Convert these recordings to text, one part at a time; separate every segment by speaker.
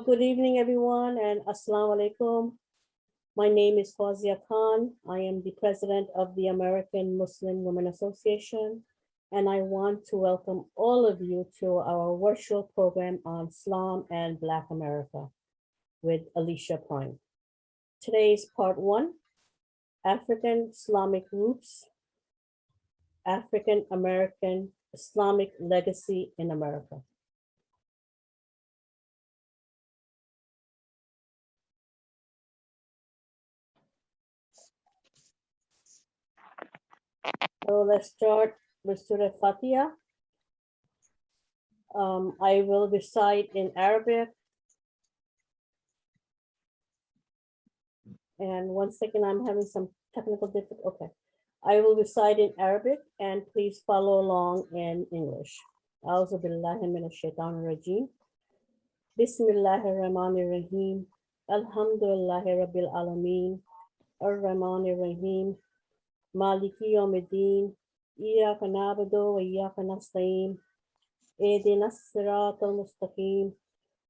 Speaker 1: Good evening, everyone, and Assalamu alaikum. My name is Fawzia Khan. I am the president of the American Muslim Women Association, and I want to welcome all of you to our virtual program on Islam and Black America with Alicia Prime. Today is part one, African Islamic Roots, African American Islamic Legacy in America. So let's start with Surah Fatiha. I will recite in Arabic. And 1 second, I'm having some technical difficulty. Okay. I will recite in Arabic and please follow along in English. A'udhu billahi minash shaitanir rajim. Bismillahir rahmanir rahim. Alhamdulillahi rabbil alameen. Ar-Rahmanir Rahim. Maliki yawmiddin. Iyyaka na'budu wa iyyaka nasta'in. Ihdinas siratal mustaqim.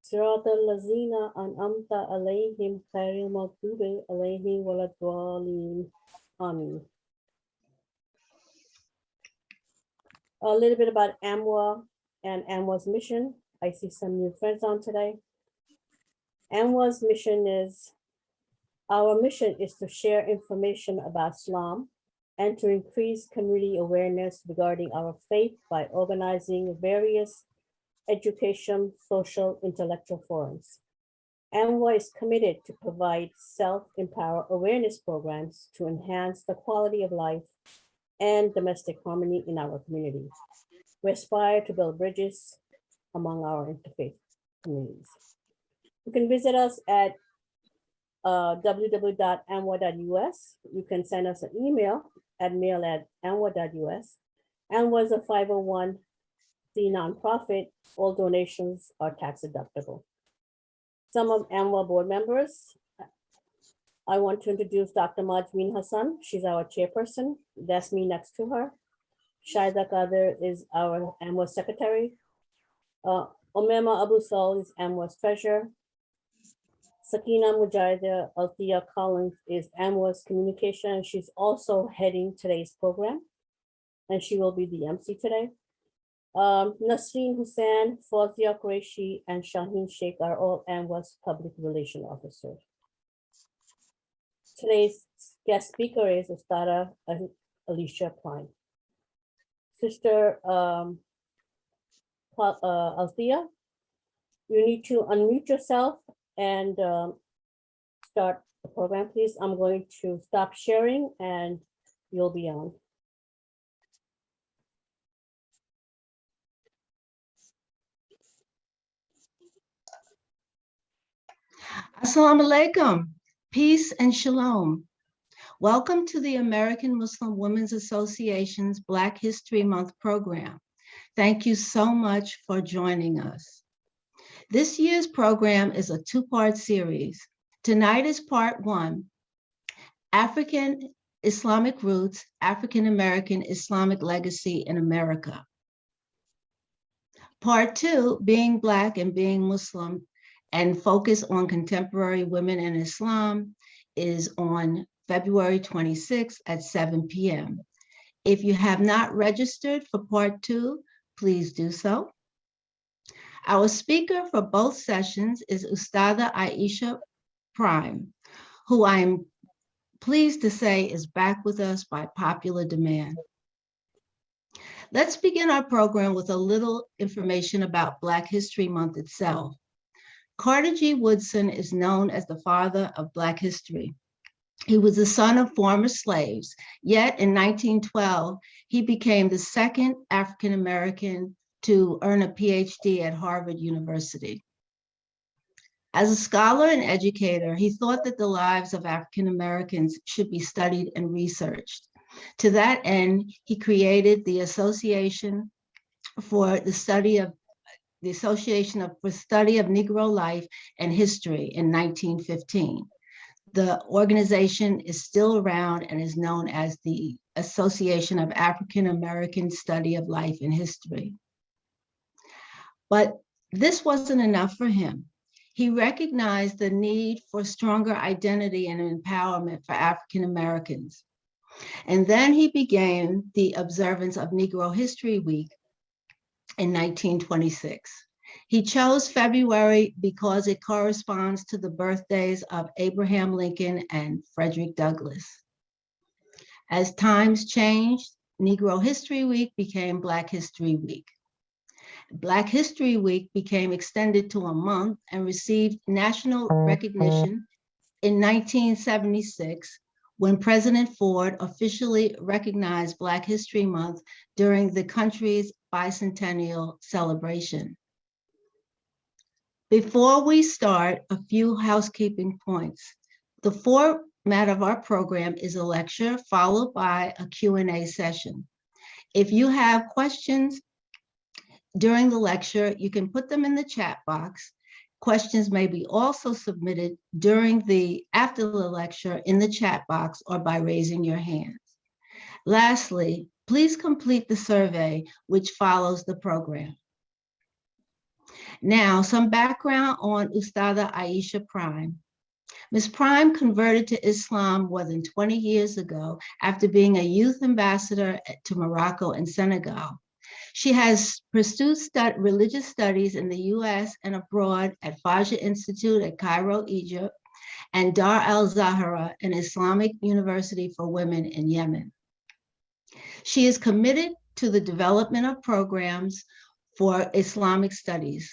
Speaker 1: Siratal lazina an'amta alayhim ghayril maghdubi alayhim waladdallin. Amin. A little bit about AMWA and AMWA's mission. I see some new friends on today. AMWA's mission is, our mission is to share information about Islam and to increase community awareness regarding our faith by organizing various education, social, intellectual forums. AMWA is committed to provide self-empower awareness programs to enhance the quality of life and domestic harmony in our community. We aspire to build bridges among our interfaith communities. You can visit us at www.amwa.us. You can send us an email at mail@amwa.us. AMWA is a 501c nonprofit. All donations are tax deductible. Some of AMWA board members. I want to introduce Dr. Majmeen Hassan. She's our chairperson. That's me next to her. Shaida Qadir is our AMWA secretary. Omema Abu Saul is AMWA's treasurer. Sakina Mujahida Althea Collins is AMWA's communication. She's also heading today's program, and she will be the MC today. Nasreen Hussain, Fawzia Qureshi, and Shaheen Sheikh are all AMWA's public relation officers. Today's guest speaker is Ustada Alicia Prime. Sister Althea, you need to unmute yourself and start the program, please. I'm going to stop sharing and you'll be on.
Speaker 2: Assalamu alaikum, peace and shalom. Welcome to the American Muslim Women's Association's Black History Month program. Thank you so much for joining us. This year's program is a two-part series. Tonight is part one, African Islamic Roots, African American Islamic Legacy in America. Part two, Being Black and Being Muslim, and focus on contemporary women in Islam, is on February 26th at 7 p.m. If you have not registered for part two, please do so. Our speaker for both sessions is Ustada Aisha Prime, who I'm pleased to say is back with us by popular demand. Let's begin our program with a little information about Black History Month itself. Carter G. Woodson is known as the father of Black history. He was the son of former slaves, yet in 1912, he became the second African-American to earn a PhD at Harvard University. As a scholar and educator, he thought that the lives of African-Americans should be studied and researched. To that end, he created the Association for the Study of Negro Life and History in 1915. The organization is still around and is known as the Association of African American Study of Life and History. But this wasn't enough for him. He recognized the need for stronger identity and empowerment for African Americans. And then he began the observance of Negro History Week in 1926. He chose February because it corresponds to the birthdays of Abraham Lincoln and Frederick Douglass. As times changed, Negro History Week became Black History Week. Black History Week became extended to a month and received national recognition in 1976 when President Ford officially recognized Black History Month during the country's bicentennial celebration. Before we start, a few housekeeping points. The format of our program is a lecture followed by a Q&A session. If you have questions during the lecture, you can put them in the chat box. Questions may be also submitted after the lecture in the chat box or by raising your hands. Lastly, please complete the survey which follows the program. Now, some background on Ustada Aisha Prime. Ms. Prime converted to Islam more than 20 years ago after being a youth ambassador to Morocco and Senegal. She has pursued religious studies in the US and abroad at Fajr Institute at Cairo, Egypt, and Dar al-Zahra, an Islamic university for women in Yemen. She is committed to the development of programs for Islamic studies.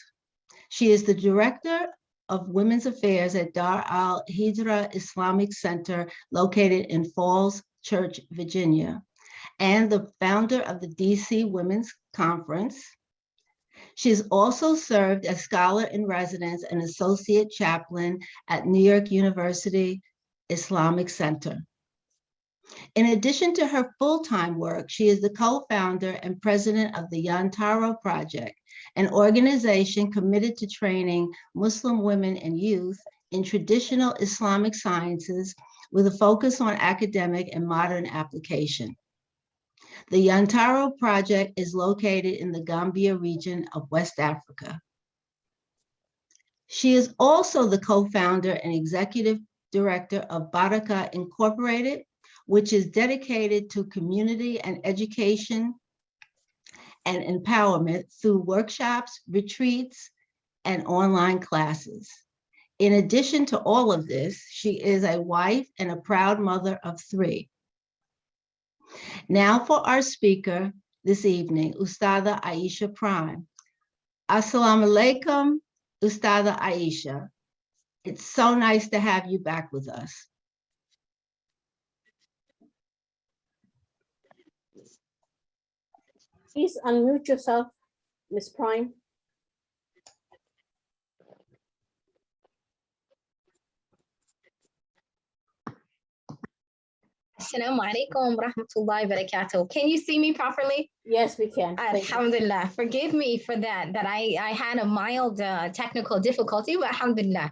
Speaker 2: She is the director of Women's Affairs at Dar al-Hijra Islamic Center located in Falls Church, Virginia, and the founder of the DC Women's Conference. She has also served as scholar in residence and associate chaplain at New York University Islamic Center. In addition to her full-time work, she is the co-founder and president of the Yantaro Project, an organization committed to training Muslim women and youth in traditional Islamic sciences with a focus on academic and modern application. The Yantaro Project is located in the Gambia region of West Africa. She is also the co-founder and executive director of Baraka Incorporated, which is dedicated to community and education and empowerment through workshops, retreats, and online classes. In addition to all of this, she is a wife and a proud mother of 3. Now for our speaker this evening, Ustada Aisha Prime. Assalamu alaikum, Ustada Aisha. It's so nice to have you back with us.
Speaker 1: Please unmute yourself, Ms. Prime.
Speaker 3: Assalamu alaikum rahmatullahi barakatuh. Can you see me properly?
Speaker 1: Yes, we can.
Speaker 3: Alhamdulillah. Forgive me for that I had a mild technical difficulty, but alhamdulillah.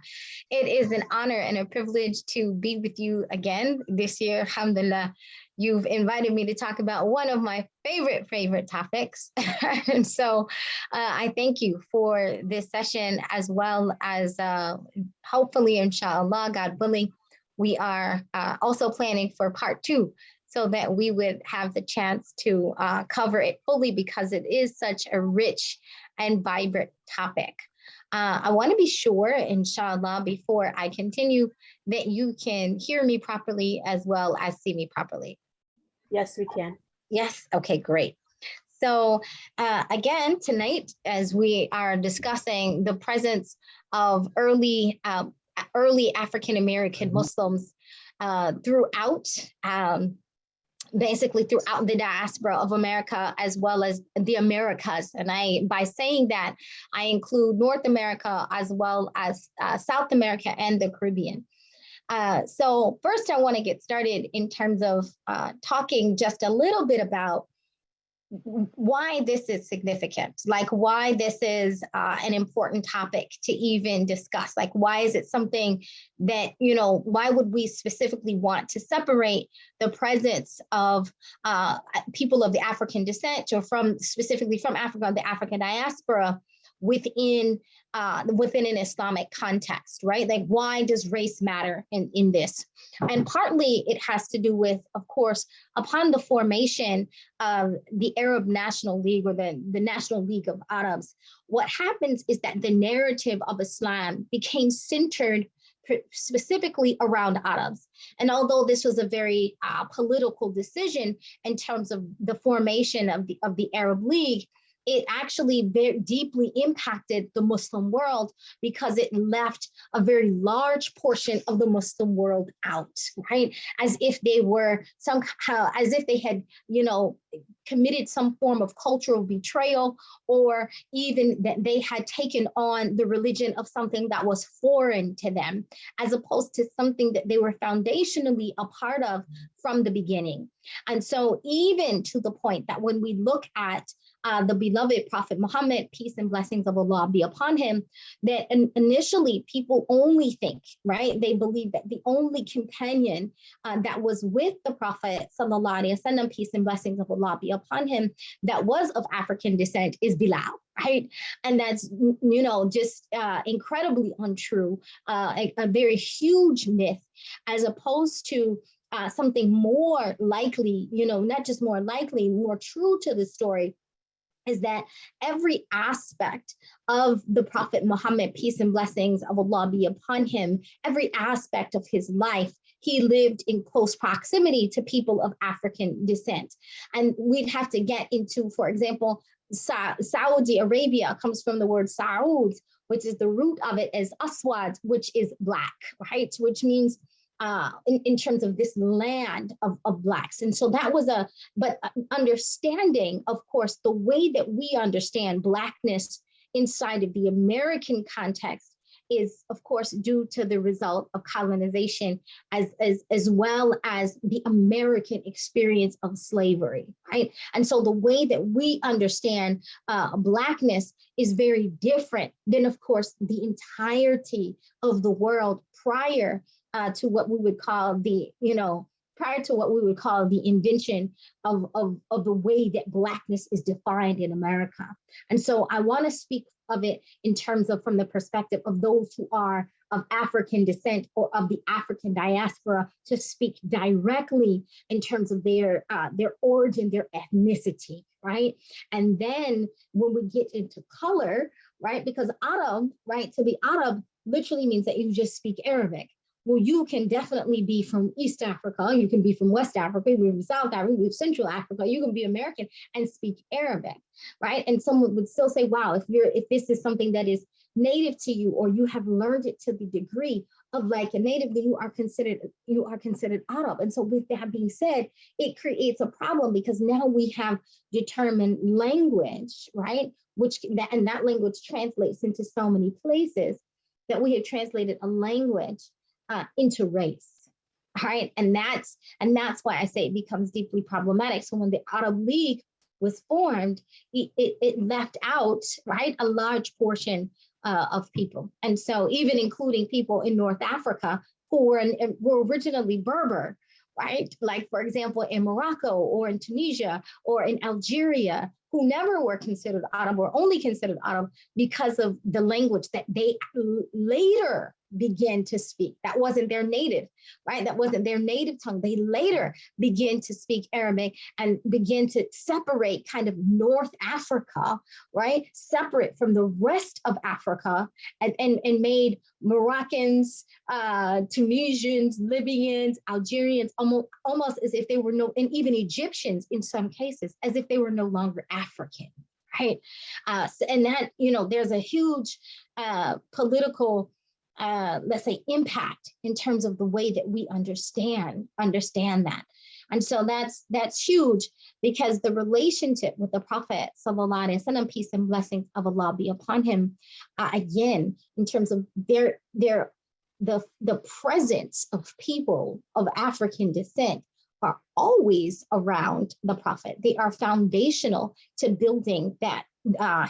Speaker 3: It is an honor and a privilege to be with you again this year. Alhamdulillah. You've invited me to talk about one of my favorite topics. And so I thank you for this session, as well as hopefully, inshallah, God willing, we are also planning for part 2 so that we would have the chance to cover it fully, because it is such a rich and vibrant topic. I want to be sure, inshallah, before I continue, that you can hear me properly as well as see me properly.
Speaker 1: Yes, we can.
Speaker 3: Yes. Okay, great. So again, tonight, as we are discussing the presence of early African-American Muslims throughout, basically throughout the diaspora of America, as well as the Americas. And by saying that, I include North America as well as South America and the Caribbean. So first, I want to get started in terms of talking just a little bit about why this is significant, like why this is an important topic to even discuss. Like, why is it something that, why would we specifically want to separate the presence of people of the African descent, or specifically from Africa, the African diaspora, within within an Islamic context, right? Like, why does race matter in this? And partly it has to do with, of course, upon the formation of the Arab National League, or the National League of Arabs, what happens is that the narrative of Islam became centered specifically around Arabs. And although this was a very political decision in terms of the formation of the Arab League, it actually very deeply impacted the Muslim world, because it left a very large portion of the Muslim world out, right? As if they were somehow, as if they had, committed some form of cultural betrayal, or even that they had taken on the religion of something that was foreign to them, as opposed to something that they were foundationally a part of from the beginning. And so even to the point that when we look at the beloved Prophet Muhammad, peace and blessings of Allah be upon him, that initially people only think, right? They believe that the only companion that was with the Prophet sallallahu alaihi wasallam, peace and blessings of Allah be upon him, that was of African descent is Bilal, right? And that's, just incredibly untrue, a very huge myth, as opposed to something more likely, not just more likely, more true to the story, is that every aspect of the Prophet Muhammad, peace and blessings of Allah be upon him, every aspect of his life, he lived in close proximity to people of African descent. And we'd have to get into, for example, Saudi Arabia comes from the word Saud, which is the root of it as Aswad, which is black, right? Which means in terms of this land of Blacks. And so that was but understanding, of course, the way that we understand Blackness inside of the American context is, of course, due to the result of colonization, as well as the American experience of slavery, right? And so the way that we understand Blackness is very different than, of course, the entirety of the world prior to what we would call the invention of the way that Blackness is defined in America. And so I want to speak of it in terms of from the perspective of those who are of African descent or of the African diaspora, to speak directly in terms of their origin, their ethnicity, right? And then when we get into color, right, because Arab, right, to be Arab literally means that you just speak Arabic. Well, you can definitely be from East Africa, you can be from West Africa, you can be from South Africa, you can be from Central Africa, you can be American and speak Arabic, right? And someone would still say, wow, if this is something that is native to you, or you have learned it to the degree of like a native, then you are considered Arab. And so with that being said, it creates a problem, because now we have determined language, right? And that language translates into so many places, that we have translated a language into race, right? And that's why I say it becomes deeply problematic. So when the Arab League was formed, it left out, right, a large portion of people. And so even including people in North Africa who were originally Berber, right? Like, for example, in Morocco or in Tunisia or in Algeria, who never were considered Arab, or only considered Arab because of the language that they later began to speak. That wasn't their native, right? That wasn't their native tongue. They later began to speak Arabic and begin to separate kind of North Africa, right? Separate from the rest of Africa, and made Moroccans, Tunisians, Libyans, Algerians, almost as if they were and even Egyptians in some cases, as if they were no longer African, right? And that, there's a huge political let's say, impact in terms of the way that we understand that. And so that's huge, because the relationship with the Prophet sallallahu alaihi wasallam, peace and blessings of Allah be upon him, again, in terms of the presence of people of African descent are always around the Prophet. They are foundational to building that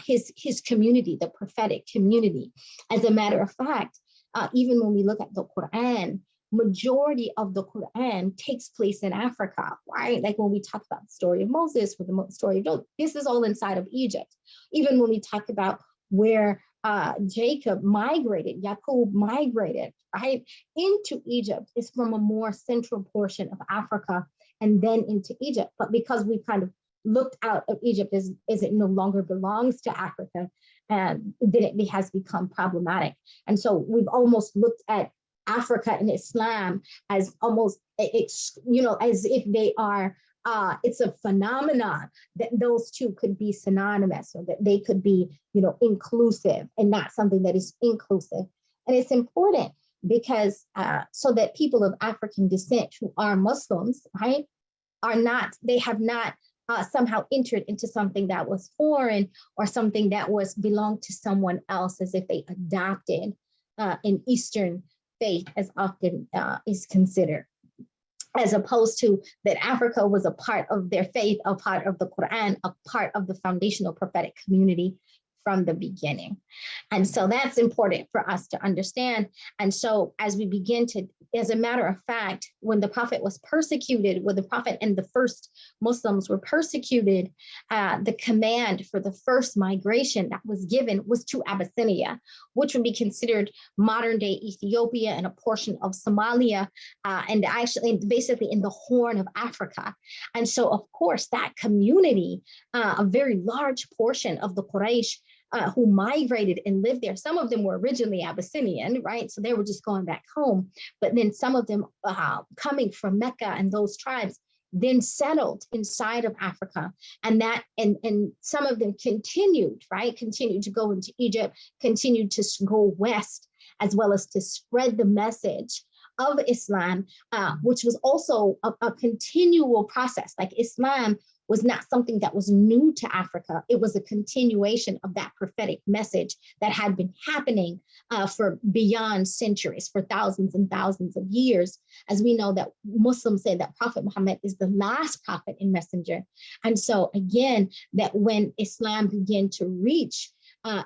Speaker 3: his community, the prophetic community. As a matter of fact, even when we look at the Quran, majority of the Quran takes place in Africa, right? Like when we talk about the story of Moses, or the story of Joseph, this is all inside of Egypt. Even when we talk about where Jacob migrated, Yaqub migrated, right, into Egypt is from a more central portion of Africa and then into Egypt. But because we kind of looked out of Egypt as it no longer belongs to Africa, and then it has become problematic. And so we've almost looked at Africa and Islam as almost, you know, as if they are, it's a phenomenon that those two could be synonymous, or that they could be, you know, inclusive, and not something that is inclusive. And it's important because so that people of African descent who are Muslims, right, are not, they have not somehow entered into something that was foreign or something that was belonged to someone else, as if they adopted an Eastern faith, as often is considered, as opposed to that Africa was a part of their faith, a part of the Quran, a part of the foundational prophetic community from the beginning. And so that's important for us to understand. And so as we begin to, as a matter of fact, when the Prophet was persecuted, when the Prophet and the first Muslims were persecuted, the command for the first migration that was given was to Abyssinia, which would be considered modern day Ethiopia and a portion of Somalia, and actually basically in the Horn of Africa. And so of course that community, a very large portion of the Quraysh who migrated and lived there. Some of them were originally Abyssinian, right? So they were just going back home. But then some of them coming from Mecca and those tribes then settled inside of Africa. And that, and some of them continued, right? Continued to go into Egypt, continued to go west, as well as to spread the message of Islam, which was also a continual process. Like Islam was not something that was new to Africa. It was a continuation of that prophetic message that had been happening for beyond centuries, for thousands and thousands of years. As we know that Muslims say that Prophet Muhammad is the last prophet and messenger. And so again, that when Islam began to reach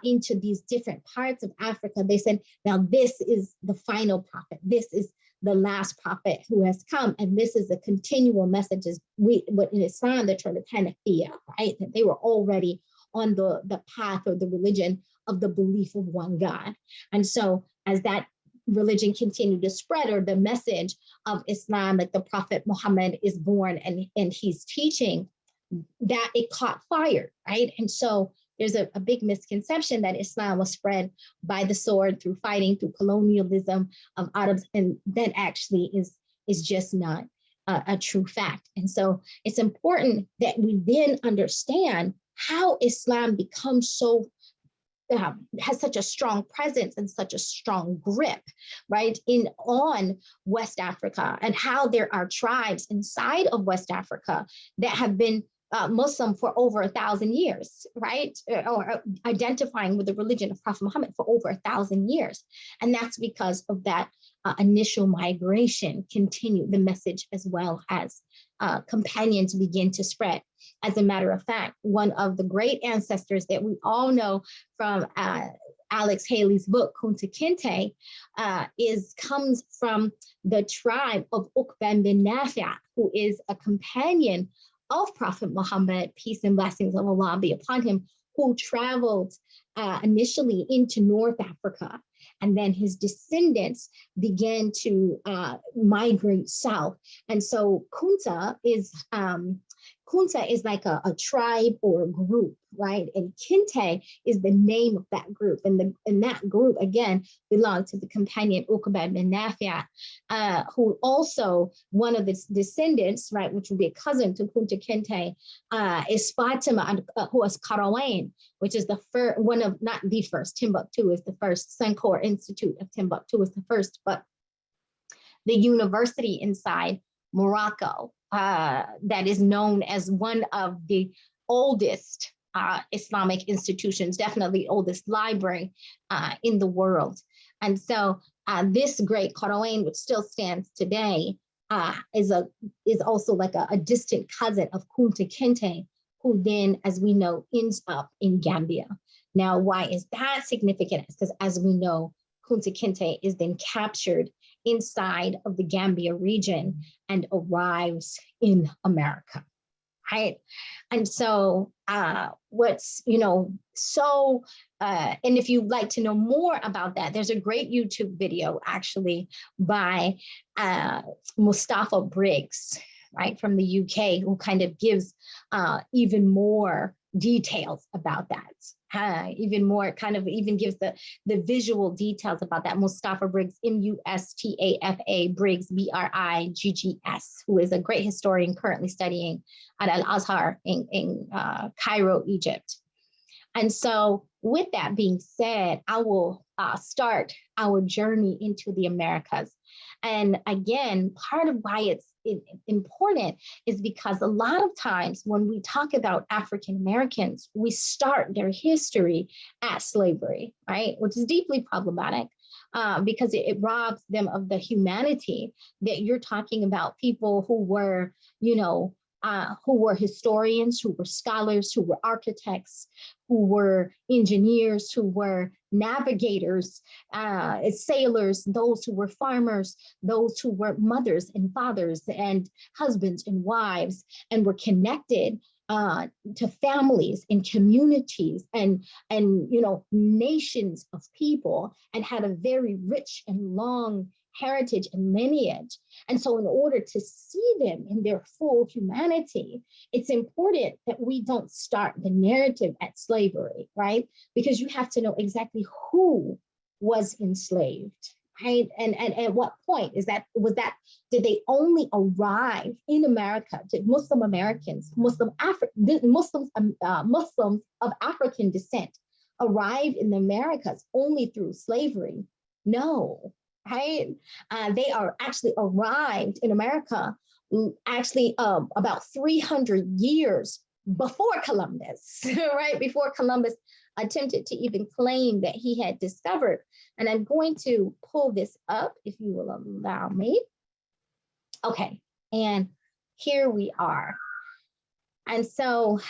Speaker 3: into these different parts of Africa, they said, now this is the final prophet. This is the last prophet who has come. And this is a continual message, as what in Islam, the term is Hanafiya, right? That they were already on the path or the religion of the belief of one God. And so as that religion continued to spread, or the message of Islam, like the Prophet Muhammad is born and he's teaching, that it caught fire, right? And so there's a big misconception that Islam was spread by the sword, through fighting, through colonialism of Arabs, and that actually is just not a true fact. And so it's important that we then understand how Islam becomes so, has such a strong presence and such a strong grip, right, on West Africa, and how there are tribes inside of West Africa that have been Muslim for over 1,000 years, right? Or identifying with the religion of Prophet Muhammad for over 1,000 years. And that's because of that initial migration continued the message, as well as companions begin to spread. As a matter of fact, one of the great ancestors that we all know from Alex Haley's book, Kunta Kinte, comes from the tribe of Uqba bin Nafi', who is a companion of Prophet Muhammad, peace and blessings of Allah be upon him, who traveled initially into North Africa. And then his descendants began to migrate south. And so Kunta is like a tribe or a group, right? And Kinte is the name of that group. And that group, again, belonged to the companion Uqba bin Nafi', who also, one of its descendants, right, which would be a cousin to Kunta Kinte, is Fatima, who was Karawain, which is the first, one of, not the first, Timbuktu is the first, Sankor Institute of Timbuktu is the first, but the university inside Morocco, that is known as one of the oldest Islamic institutions, definitely oldest library in the world. And so this great Qarawain, which still stands today, is also like a distant cousin of Kunta Kinte, who then, as we know, ends up in Gambia. Now, why is that significant? Because as we know, Kunta Kinte is then captured inside of the Gambia region and arrives in America, right? And so what's, and if you'd like to know more about that, there's a great YouTube video actually by Mustafa Briggs, right, from the UK, who kind of gives even more details about that. Even more kind of even gives the visual details about that. Mustafa Briggs, Mustafa Briggs, Briggs, who is a great historian currently studying at Al-Azhar in Cairo, Egypt. And so with that being said, I will start our journey into the Americas. And again, part of why it's important is because a lot of times when we talk about African Americans, we start their history at slavery, right? Which is deeply problematic because it robs them of the humanity that you're talking about. People who were, who were historians, who were scholars, who were architects, who were engineers, who were navigators, sailors, those who were farmers, those who were mothers and fathers and husbands and wives, and were connected to families and communities and nations of people, and had a very rich and long heritage and lineage. And so in order to see them in their full humanity, it's important that we don't start the narrative at slavery, right? Because you have to know exactly who was enslaved, right? And at what point did they only arrive in America? Did Muslim Americans, Muslims of African descent arrive in the Americas only through slavery? No. Right? They are actually arrived in America about 300 years before Columbus, right? Before Columbus attempted to even claim that he had discovered. And I'm going to pull this up if you will allow me. Okay, and here we are. And so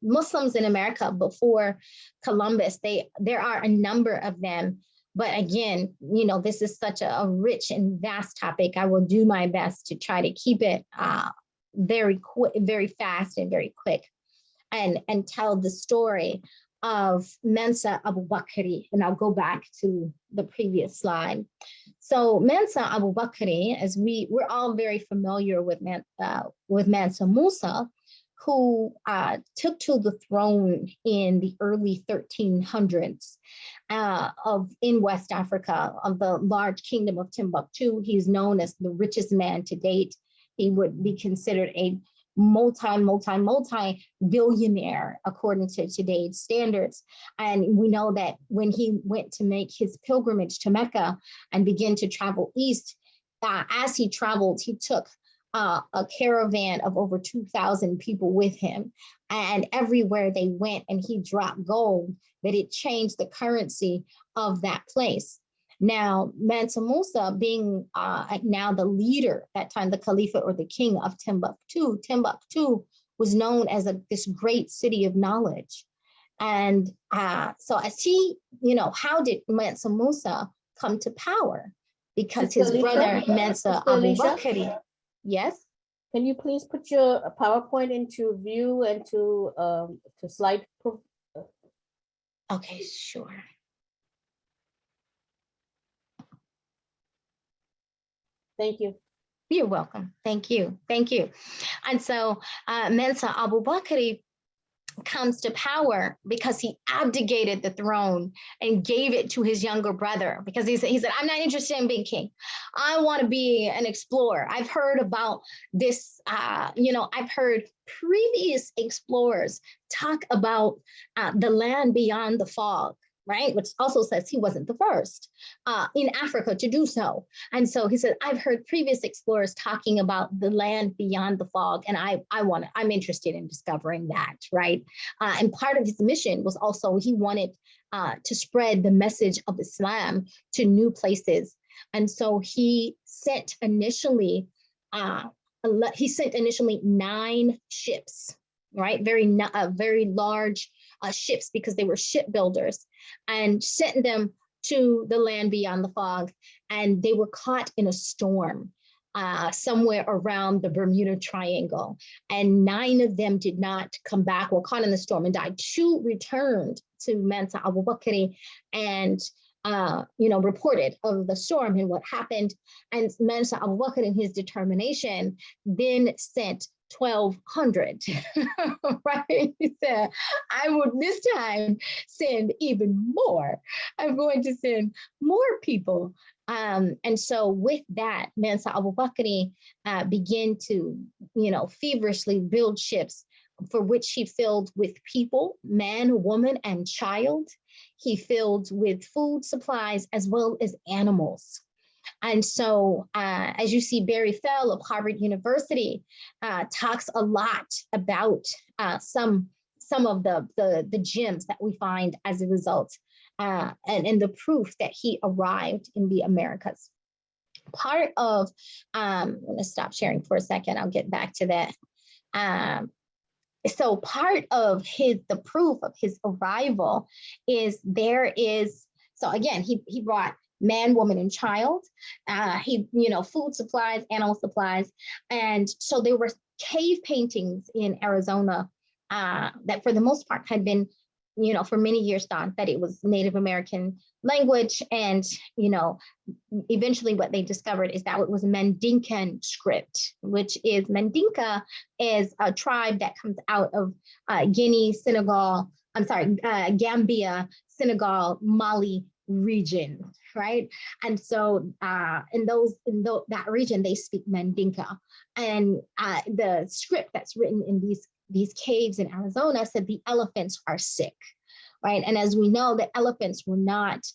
Speaker 3: Muslims in America before Columbus, there are a number of them. But again, this is such a rich and vast topic. I will do my best to try to keep it very fast and very quick, and tell the story of Mensa Abu Bakri. And I'll go back to the previous slide. So Mensa Abu Bakri, as we're all very familiar with Mansa Musa, who took to the throne in the early 1300s in West Africa, of the large kingdom of Timbuktu. He's known as the richest man to date. He would be considered a multi-billionaire according to today's standards. And we know that when he went to make his pilgrimage to Mecca and began to travel east, as he traveled, he took a caravan of over 2,000 people with him. And everywhere they went and he dropped gold, that it changed the currency of that place. Now, Mansa Musa being now the leader, that time the Khalifa or the king of Timbuktu was known as this great city of knowledge. And so as he, how did Mansa Musa come to power? Because his brother Mansa Abu Bakr. Yes.
Speaker 1: Can you please put your PowerPoint into view and to slide?
Speaker 3: Okay, sure.
Speaker 1: Thank you.
Speaker 3: You're welcome. Thank you. Thank you. And so Mansa Abu Bakr comes to power because he abdicated the throne and gave it to his younger brother, because he said, I'm not interested in being king. I want to be an explorer. I've heard about this, I've heard previous explorers talk about the land beyond the fog, right? Which also says he wasn't the first in Africa to do so. And so he said, I've heard previous explorers talking about the land beyond the fog, and I'm interested in discovering that, right? And part of his mission was also he wanted to spread the message of Islam to new places. And so he sent initially 9 ships, right? Very large ships, because they were shipbuilders, and sent them to the land beyond the fog. And they were caught in a storm. somewhere around the Bermuda Triangle, and 9 of them did not come back, were caught in the storm and died. 2 returned to Mansa Abu Bakr and reported of the storm and what happened. And Mansa Abu Bakr, in his determination, then sent 1,200, right? He said, I would this time send even more. I'm going to send more people. And so with that, Mansa Abu Bakr began to, feverishly build ships for which he filled with people, man, woman, and child. He filled with food supplies as well as animals. And so, as you see, Barry Fell of Harvard University talks a lot about some of the gems that we find as a result, and the proof that he arrived in the Americas. Part of, I'm going to stop sharing for a second. I'll get back to that. So part of the proof of his arrival is so again, he brought man, woman, and child. Food supplies, animal supplies. And so there were cave paintings in Arizona that for the most part had been, for many years thought that it was Native American language. And, eventually what they discovered is that it was Mandinkan script, which is Mandinka is a tribe that comes out of Gambia, Senegal, Mali region, right? And so in that region, they speak Mandinka. And the script that's written in these caves in Arizona said the elephants are sick, right? And as we know, the elephants were not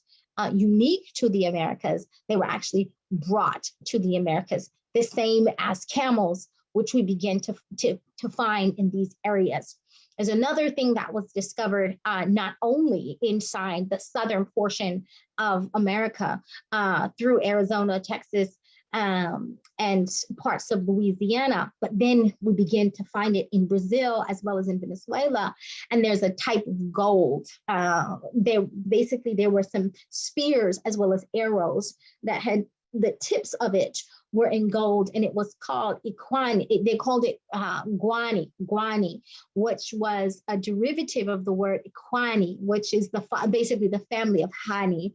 Speaker 3: unique to the Americas. They were actually brought to the Americas, the same as camels, which we begin to find in these areas. There's another thing that was discovered not only inside the southern portion of America through Arizona, Texas, and parts of Louisiana, but then we begin to find it in Brazil as well as in Venezuela. And there's a type of gold. There were some spears as well as arrows that had the tips of it were in gold, and it was called Iquani. They called it guani, which was a derivative of the word Iquani, which is basically the family of Hani.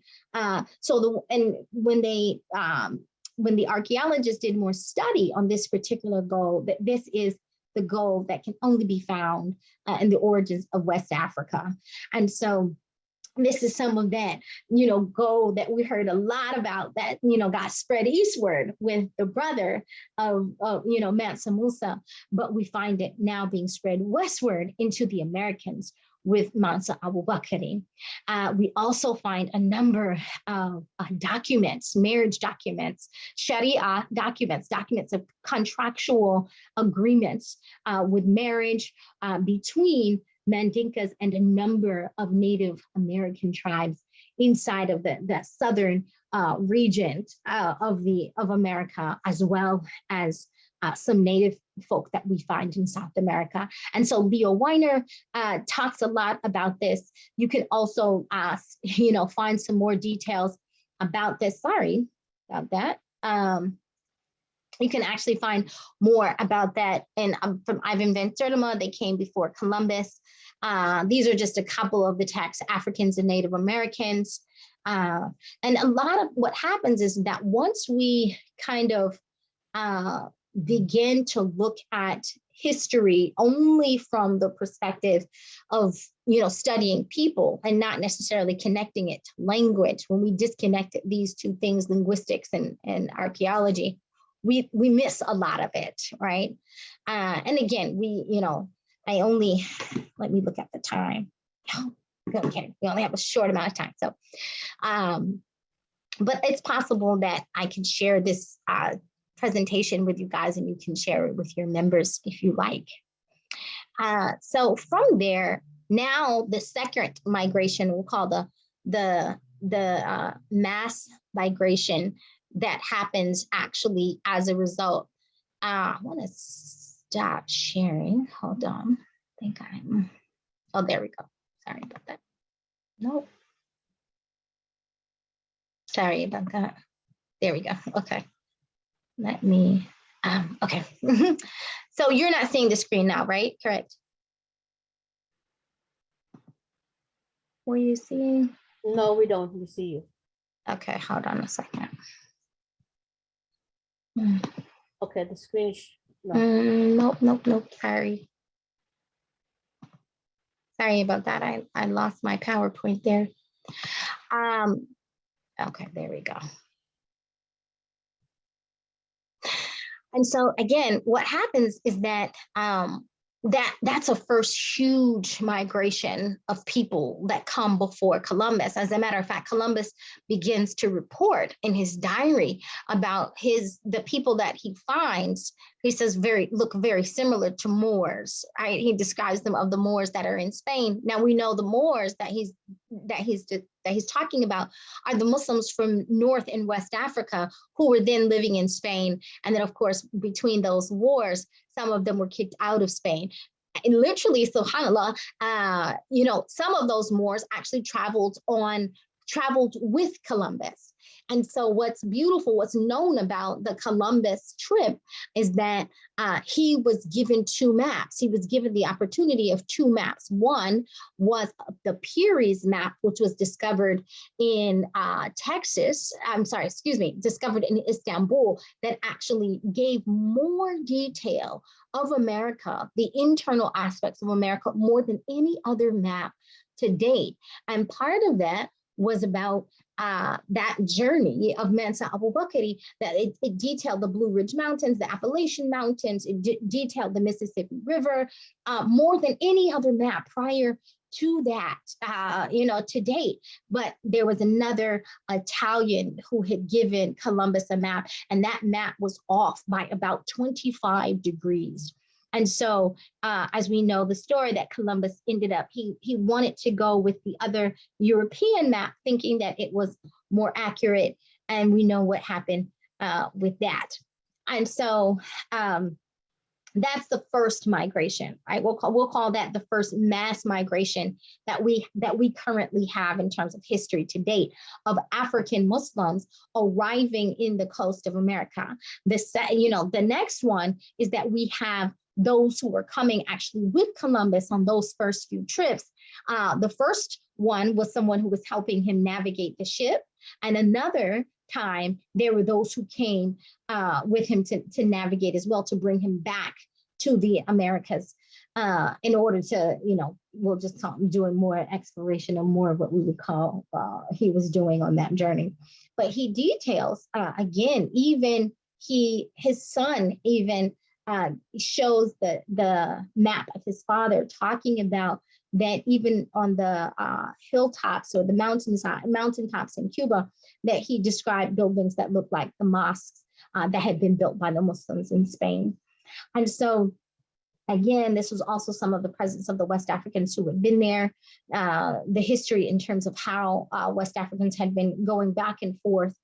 Speaker 3: When the archaeologists did more study on this particular gold, that this is the gold that can only be found in the origins of West Africa. And so this is some of that, gold that we heard a lot about that, got spread eastward with the brother of Mansa Musa, but we find it now being spread westward into the Americans with Mansa Abu Bakr. We also find a number of documents, marriage documents, Sharia documents of contractual agreements with marriage between Mandinkas and a number of Native American tribes inside of the southern region of America, as well as some Native folk that we find in South America. And so Leo Weiner talks a lot about this. You can also, find some more details about this. Sorry about that. You can actually find more about that from Ivan Van Sertima. They came before Columbus. These are just a couple of the texts, Africans and Native Americans. And a lot of what happens is that once we kind of begin to look at history only from the perspective of, studying people and not necessarily connecting it to language, when we disconnect these two things, linguistics and archaeology, we miss a lot of it, right? And again, let me look at the time. Okay, we only have a short amount of time. So, but it's possible that I can share this presentation with you guys and you can share it with your members if you like. So from there, now the second migration, we'll call the mass migration that happens actually as a result. I want to stop sharing. Hold on. I think oh, there we go. Sorry about that. Nope. Sorry about that. There we go. Okay. let me, okay. So you're not seeing the screen now, right? Correct. Were you seeing?
Speaker 1: No, we don't. We see you.
Speaker 3: Okay, hold on a second.
Speaker 1: Okay, the screen is, no.
Speaker 3: Nope. Sorry about that. I lost my PowerPoint there. Okay, there we go. And so again, what happens is that that's a first huge migration of people that come before Columbus. As a matter of fact, Columbus begins to report in his diary about the people that he finds. He says look very similar to Moors. Right? He describes them of the Moors that are in Spain. Now we know the Moors that he's talking about are the Muslims from North and West Africa who were then living in Spain. And then of course, between those wars, some of them were kicked out of Spain. And literally, subhanAllah, some of those Moors actually traveled with Columbus. And so what's beautiful, what's known about the Columbus trip is that he was given two maps. He was given the opportunity of two maps. One was the Peary's map, which was discovered in discovered in Istanbul, that actually gave more detail of America, the internal aspects of America, more than any other map to date. And part of that was about that journey of Mansa Abu Bakr, that it detailed the Blue Ridge Mountains, the Appalachian Mountains, it detailed the Mississippi River, more than any other map prior to that, to date. But there was another Italian who had given Columbus a map, and that map was off by about 25 degrees. And so, as we know the story, that Columbus ended up, he wanted to go with the other European map, thinking that it was more accurate. And we know what happened with that. And so that's the first migration, right? We'll call that the first mass migration that we currently have in terms of history to date of African Muslims arriving in the coast of America. The next one is that we have those who were coming actually with Columbus on those first few trips. The first one was someone who was helping him navigate the ship. And another time, there were those who came with him to navigate as well, to bring him back to the Americas in order to, we'll just talk doing more exploration and more of what we would call he was doing on that journey. But he details, again, even his son even shows the map of his father, talking about that even on the hilltops or the mountaintops in Cuba, that he described buildings that looked like the mosques that had been built by the Muslims in Spain. And so, again, this was also some of the presence of the West Africans who had been there. The history in terms of how West Africans had been going back and forth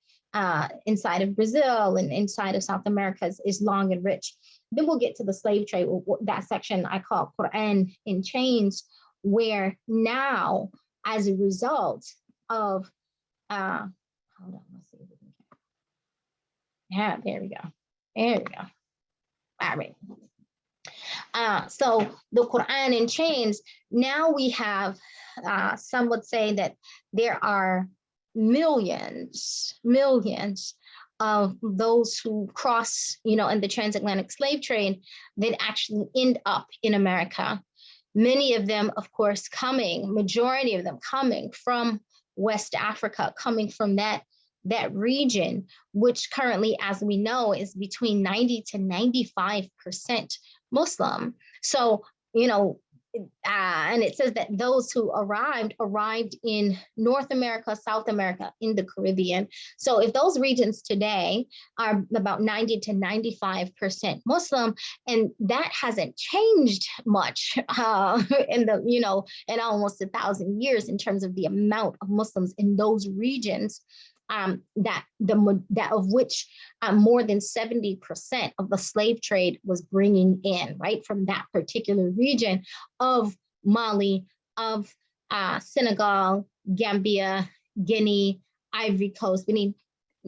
Speaker 3: inside of Brazil and inside of South America is long and rich. Then we'll get to the slave trade, that section I call Quran in Chains, where now, as a result of, hold on, let's see if we can. Yeah, there we go. All right. So the Quran in Chains, now we have, some would say that there are millions of those who cross, in the transatlantic slave trade that actually end up in America. Many of them, of course, majority of them coming from West Africa, coming from that region, which currently, as we know, is between 90 to 95% Muslim. So, and it says that those who arrived in North America, South America, in the Caribbean. So if those regions today are about 90 to 95% Muslim, and that hasn't changed much in almost 1,000 years in terms of the amount of Muslims in those regions, that of which more than 70% of the slave trade was bringing in, right, from that particular region of Mali, of Senegal, Gambia, Guinea, Ivory Coast, Benin.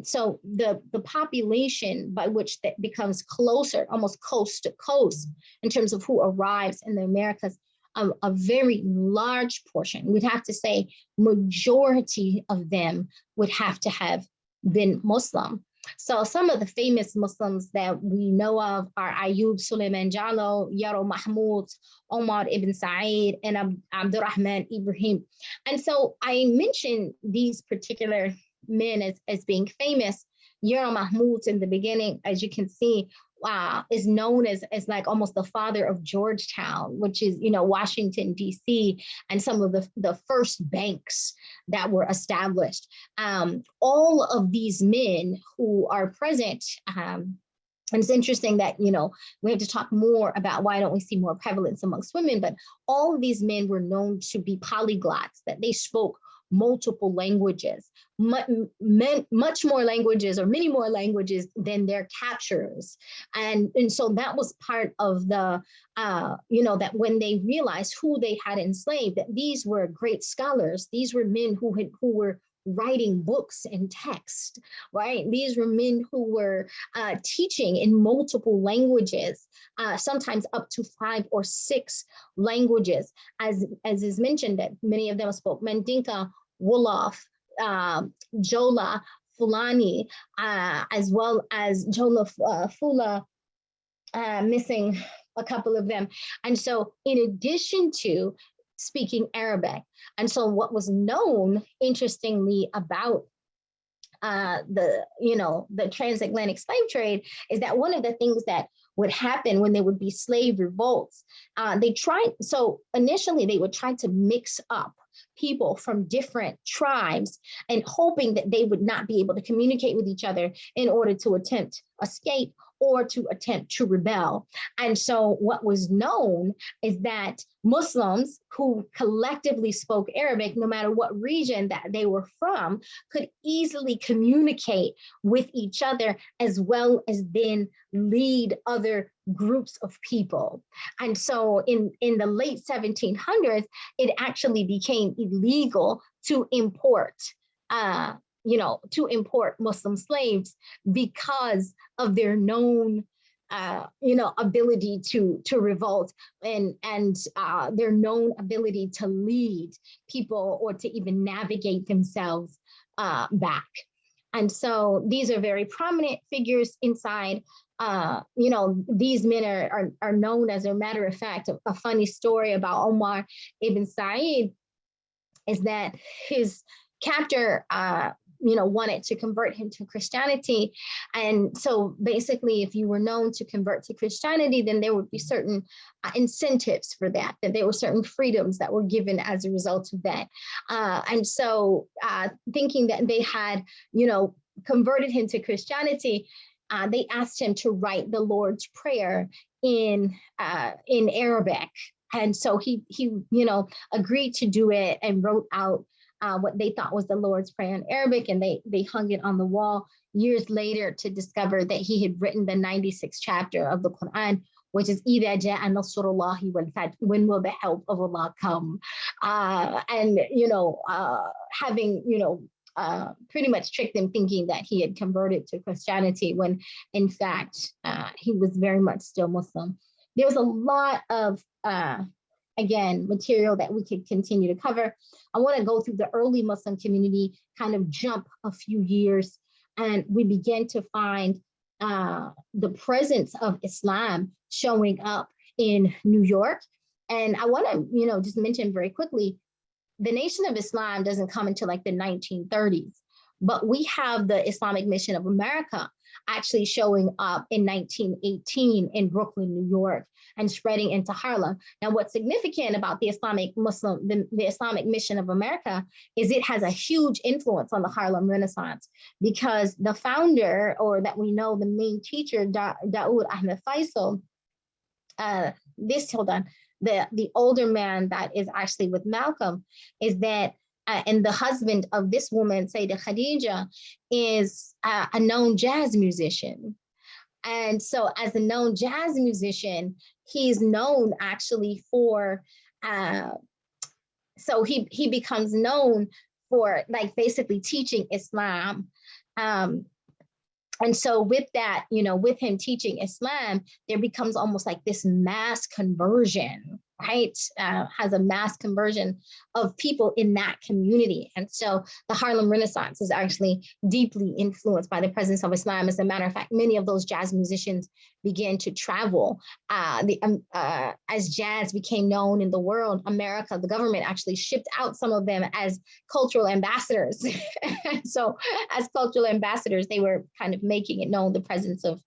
Speaker 3: so the population by which that becomes closer, almost coast to coast, in terms of who arrives in the Americas, a very large portion, we'd have to say majority of them would have to have been Muslim. So some of the famous Muslims that we know of are Ayub Suleiman Jallo, Yaro Mahmoud, Omar ibn Sa'id, and Abdurrahman Ibrahim. And so I mentioned these particular men as being famous. Yaro Mahmoud in the beginning, as you can see, is known as like almost the father of Georgetown, which is, Washington, D.C., and some of the first banks that were established. All of these men who are present, and it's interesting that, we have to talk more about why don't we see more prevalence amongst women, but all of these men were known to be polyglots, that they spoke multiple languages, much more languages or many more languages than their captors. And so that was part of the, that when they realized who they had enslaved, that these were great scholars, these were men who were writing books and text, right? These were men who were teaching in multiple languages, sometimes up to 5 or 6 languages, as is mentioned, that many of them spoke Mandinka, Wolof, Jola, Fulani, as well as Jola, Fula, missing a couple of them. And so in addition to speaking Arabic, and so what was known, interestingly, about the transatlantic slave trade is that one of the things that would happen when there would be slave revolts, so initially they would try to mix up people from different tribes and hoping that they would not be able to communicate with each other in order to attempt escape or to attempt to rebel. And so what was known is that Muslims who collectively spoke Arabic, no matter what region that they were from, could easily communicate with each other, as well as then lead other groups of people. And so in the late 1700s, it actually became illegal to import Muslim slaves because of their known, ability to revolt and their known ability to lead people or to even navigate themselves back. And so these are very prominent figures inside. These men are known, as a matter of fact. A funny story about Omar ibn Sa'id is that his captor wanted to convert him to Christianity. And so basically, if you were known to convert to Christianity, then there would be certain incentives for that there were certain freedoms that were given as a result of that. And so thinking that they had, converted him to Christianity, they asked him to write the Lord's Prayer in Arabic. And so he agreed to do it and wrote out what they thought was the Lord's Prayer in Arabic, and they hung it on the wall years later to discover that he had written the 96th chapter of the Quran, which is إِذَا جَاءَ نَصْرُ اللَّهِ وَالْفَتْحُ, when will the help of Allah come? Having pretty much tricked them, thinking that he had converted to Christianity, when in fact he was very much still Muslim. There was a lot of again, material that we could continue to cover. I want to go through the early Muslim community, kind of jump a few years, and we begin to find the presence of Islam showing up in New York. And I want to, just mention very quickly, the Nation of Islam doesn't come until like the 1930s, but we have the Islamic Mission of America actually showing up in 1918 in Brooklyn, New York, and spreading into Harlem. Now, what's significant about the Islamic Mission of America is it has a huge influence on the Harlem Renaissance, because the founder, or that we know, the main teacher, Daoud Ahmed Faisal, the older man that is actually with Malcolm, is that and the husband of this woman, Sayyidah Khadija, is a known jazz musician. And so as a known jazz musician, he's known actually for, so he becomes known for like basically teaching Islam And so with that, with him teaching Islam, there becomes almost like this mass conversion, right? Has a mass conversion of people in that community. And so the Harlem Renaissance is actually deeply influenced by the presence of Islam. As a matter of fact, many of those jazz musicians began to travel. As jazz became known in the world, America, the government actually shipped out some of them as cultural ambassadors. And so as cultural ambassadors, they were kind of making it known the presence of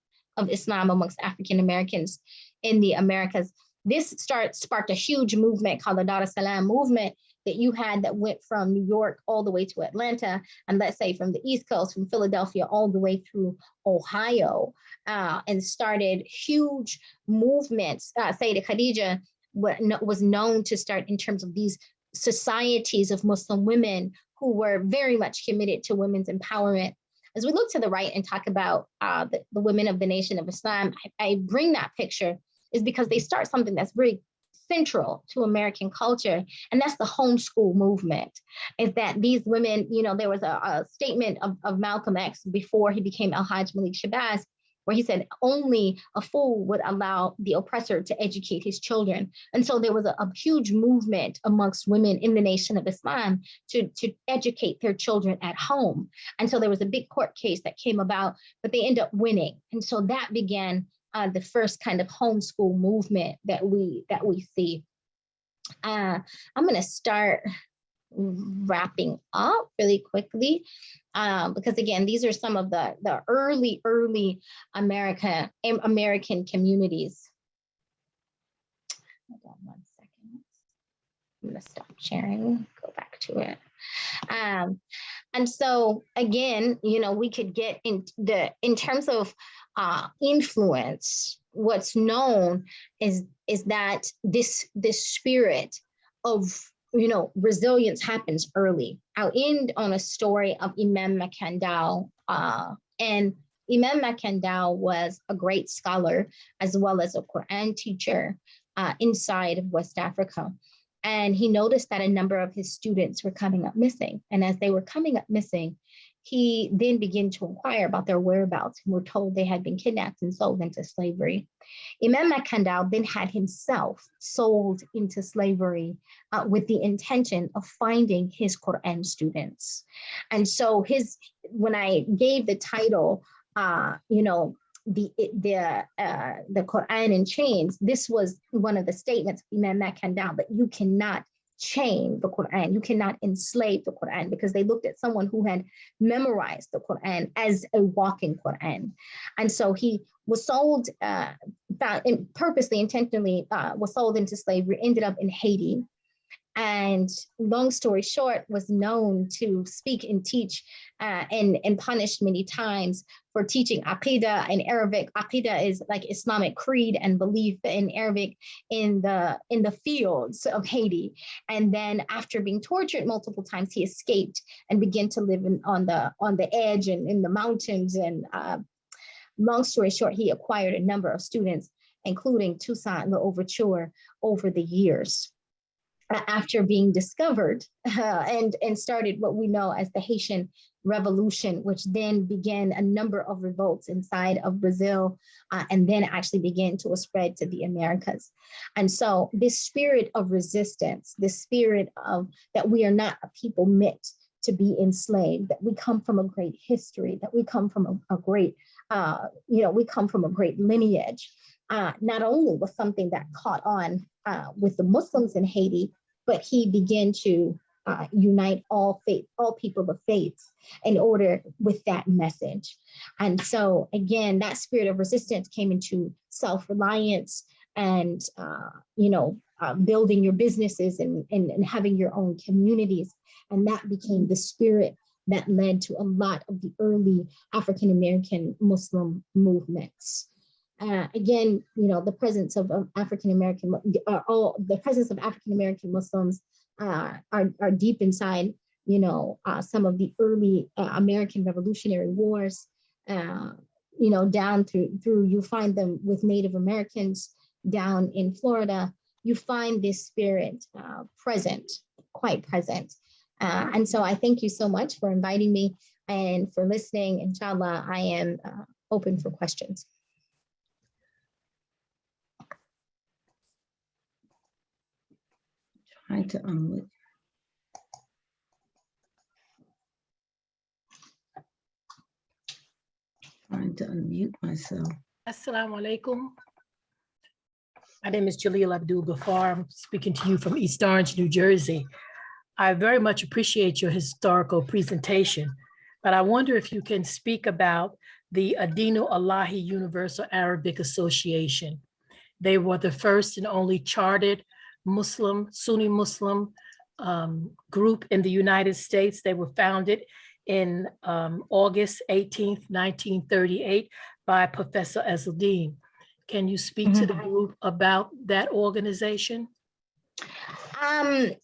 Speaker 3: Islam amongst African Americans in the Americas. This sparked a huge movement called the Dar es Salaam movement that you had that went from New York all the way to Atlanta, and let's say from the East Coast, from Philadelphia all the way through Ohio, and started huge movements. Sayyidah Khadija was known to start in terms of these societies of Muslim women who were very much committed to women's empowerment. As we look to the right and talk about the women of the Nation of Islam, I bring that picture is because they start something that's very central to American culture, and that's the homeschool movement. Is that these women, there was a statement of Malcolm X before he became Al-Hajj Malik Shabazz, where he said only a fool would allow the oppressor to educate his children. And so there was a huge movement amongst women in the Nation of Islam to educate their children at home. And so there was a big court case that came about, but they ended up winning. And so that began the first kind of homeschool movement that we see. I'm going to start wrapping up really quickly because again, these are some of the early American communities. Hold on 1 second. I'm going to stop sharing. Go back to it. And so again, we could get in terms of influence. What's known is that this spirit of resilience happens early. I'll end on a story of Imam Makandal, and Imam Makandal was a great scholar as well as a Quran teacher inside of West Africa. And he noticed that a number of his students were coming up missing. And as they were coming up missing, he then began to inquire about their whereabouts and were told they had been kidnapped and sold into slavery. Imam Makandal then had himself sold into slavery with the intention of finding his Quran students. And so when I gave the title, the Quran in chains, this was one of the statements of Imam Makandal, that you cannot chain the Quran, you cannot enslave the Quran, because they looked at someone who had memorized the Quran as a walking Quran. And so he was sold, purposely, intentionally was sold into slavery, ended up in Haiti. And long story short, was known to speak and teach and punished many times for teaching Aqidah in Arabic. Aqidah is like Islamic creed and belief in Arabic in the fields of Haiti. And then after being tortured multiple times, he escaped and began to live on the edge and in the mountains. And long story short, he acquired a number of students, including Toussaint L'Ouverture, over the years. After being discovered and started what we know as the Haitian Revolution, which then began a number of revolts inside of Brazil, and then actually began to spread to the Americas. And so this spirit of resistance, this spirit of that we are not a people meant to be enslaved, that we come from a great history, that we come from a great, we come from a great lineage, not only was something that caught on with the Muslims in Haiti, but he began to unite all people of faiths in order with that message. And so again, that spirit of resistance came into self-reliance and building your businesses and having your own communities. And that became the spirit that led to a lot of the early African-American Muslim movements. Again, the presence of African-American Muslims are deep inside, some of the early American Revolutionary Wars, down through, you find them with Native Americans down in Florida. You find this spirit quite present. And so I thank you so much for inviting me. and for listening. Inshallah, I am open for questions.
Speaker 2: Trying to unmute. Trying to unmute myself.
Speaker 4: Assalamu alaikum. My name is Jaleel Abdul Ghaffar. I'm speaking to you from East Orange, New Jersey. I very much appreciate your historical presentation, but I wonder if you can speak about the Adinu Allahi Universal Arabic Association. They were the first and only chartered Muslim, Sunni Muslim group in the United States. They were founded in August 18th, 1938 by Professor Ezzeldin. Can you speak to the group about that organization?
Speaker 3: And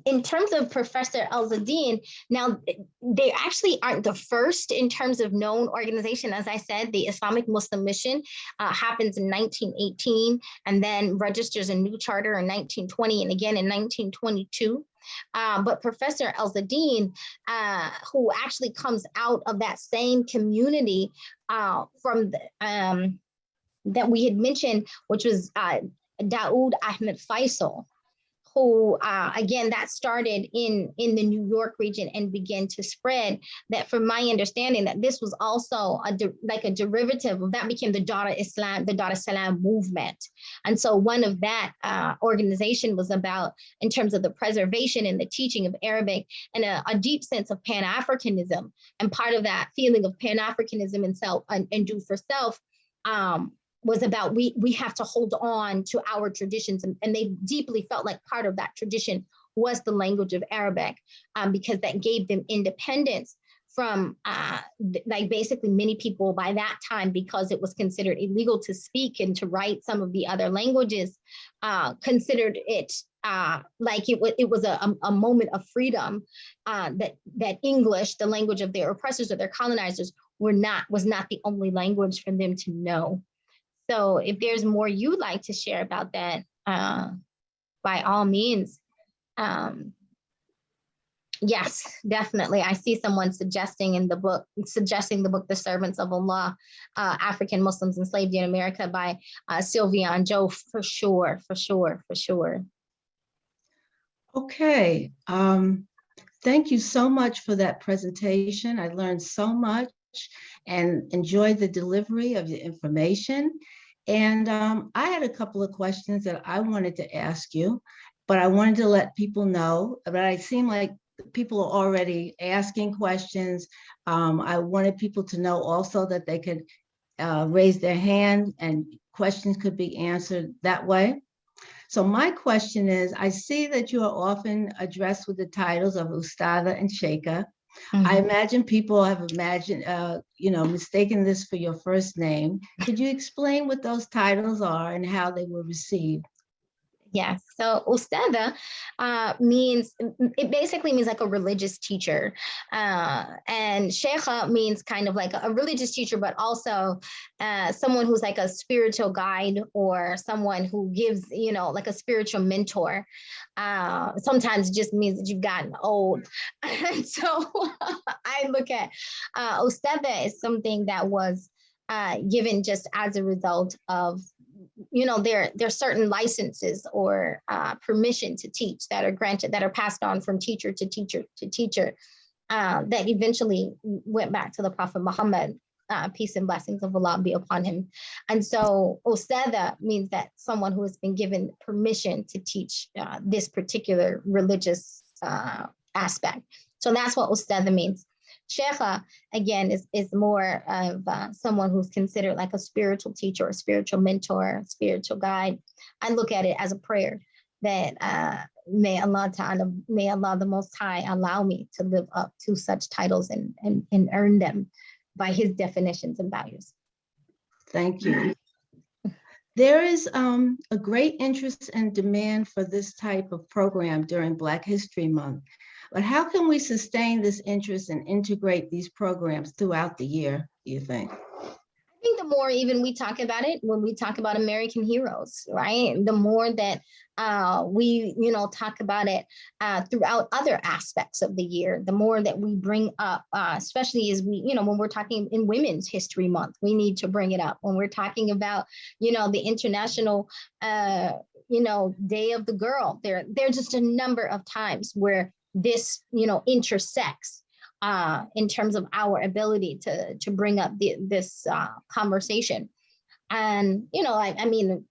Speaker 3: in terms of Professor Ezzeldin, now they actually aren't the first in terms of known organization. As I said, the Islamic Muslim Mission happens in 1918 and then registers a new charter in 1920 and again in 1922. But Professor Ezzeldin, who actually comes out of that same community from the, that we had mentioned, which was Daoud Ahmed Faisal, who, again, that started in the New York region and began to spread. That, from my understanding, that this was also like a derivative of that, became the Dar Islam, the Dar Salam movement. And so one of that organization was about, in terms of the preservation and the teaching of Arabic, and a deep sense of Pan-Africanism. And part of that feeling of Pan-Africanism and self and do for self was about we have to hold on to our traditions, and they deeply felt like part of that tradition was the language of Arabic, because that gave them independence from like basically many people by that time, because it was considered illegal to speak and to write some of the other languages, considered it like it was a moment of freedom, that English, the language of their oppressors or their colonizers, was not the only language for them to know. So if there's more you'd like to share about that, by all means. Yes, definitely. I see someone suggesting the book, The Servants of Allah, African Muslims Enslaved in America by Sylvia and Joe, for sure.
Speaker 2: Okay. Thank you so much for that presentation. I learned so much and enjoyed the delivery of the information. And I had a couple of questions that I wanted to ask you, but I wanted to let people know, but I seem like people are already asking questions. I wanted people to know also that they could raise their hand and questions could be answered that way. So my question is, I see that you are often addressed with the titles of Ustada and Sheikha. I imagine people have mistaken this for your first name. Could you explain what those titles are and how they were received?
Speaker 3: Yes. So Ustada it basically means like a religious teacher. And Sheikha means kind of like a religious teacher, but also someone who's like a spiritual guide, or someone who gives, like a spiritual mentor. Sometimes it just means that you've gotten old. And so I look at Ustada as something that was given just as a result of, there are certain licenses or permission to teach that are granted, that are passed on from teacher to teacher to teacher, that eventually went back to the Prophet Muhammad, peace and blessings of Allah be upon him. And so Ustada means that someone who has been given permission to teach this particular religious aspect. So that's what Ustada means. Sheikha, again, is more of someone who's considered like a spiritual teacher, or spiritual mentor, spiritual guide. I look at it as a prayer that may Allah the Most High allow me to live up to such titles and earn them by his definitions and values.
Speaker 2: Thank you. There is a great interest and demand for this type of program during Black History Month. But how can we sustain this interest and integrate these programs throughout the year, do you think?
Speaker 3: I I think the more even we talk about it, when we talk about American heroes, right? The more that we, talk about it throughout other aspects of the year, the more that we bring up, especially as we, when we're talking in Women's History Month, we need to bring it up. When we're talking about, the International, Day of the Girl, there's just a number of times where this, intersects in terms of our ability to bring up this conversation. And, I mean,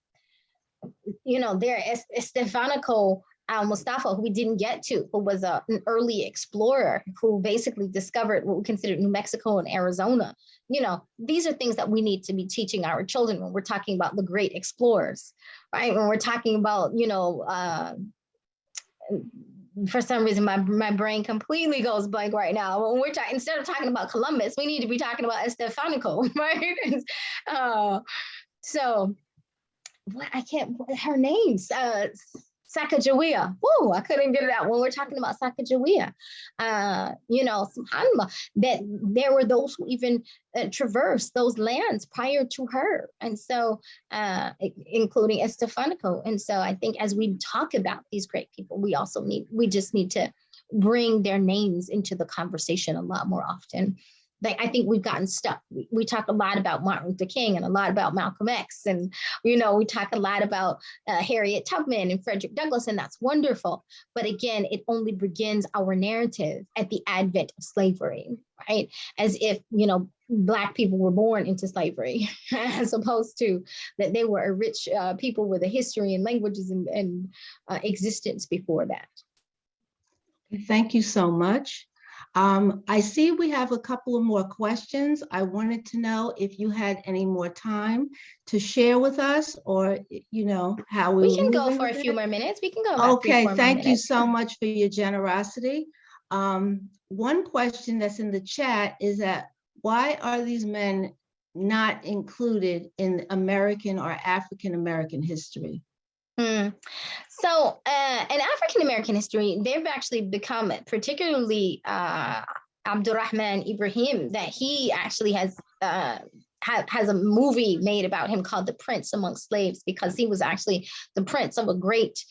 Speaker 3: there is Stefanico Mustafa, who we didn't get to, who was an early explorer who basically discovered what we consider New Mexico and Arizona. These are things that we need to be teaching our children when we're talking about the great explorers, right? When we're talking about, for some reason, my brain completely goes blank right now. When we're instead of talking about Columbus, we need to be talking about Estefanico, right? So what her name's Sacagawea. Whoa, I couldn't get it out when we're talking about Sacagawea. SubhanAllah, that there were those who even traversed those lands prior to her. And so, including Estefanico. And so I think as we talk about these great people, we just need to bring their names into the conversation a lot more often. I think we've gotten stuck. We talk a lot about Martin Luther King and a lot about Malcolm X. And, we talk a lot about Harriet Tubman and Frederick Douglass, and that's wonderful. But again, it only begins our narrative at the advent of slavery, right? As if, Black people were born into slavery, as opposed to that they were a rich people with a history and languages and existence before that.
Speaker 2: Thank you so much. I see we have a couple of more questions. I wanted to know if you had any more time to share with us, or, how
Speaker 3: we can go for a few more minutes. We can go about
Speaker 2: okay,
Speaker 3: 3-4
Speaker 2: thank you
Speaker 3: minutes.
Speaker 2: so much for your generosity. One question that's in the chat is that why are these men not included in American or African American history?
Speaker 3: So in African American history, they've actually become, particularly Abdurrahman Ibrahim, that he actually has a movie made about him called The Prince Amongst Slaves, because he was actually the prince of a great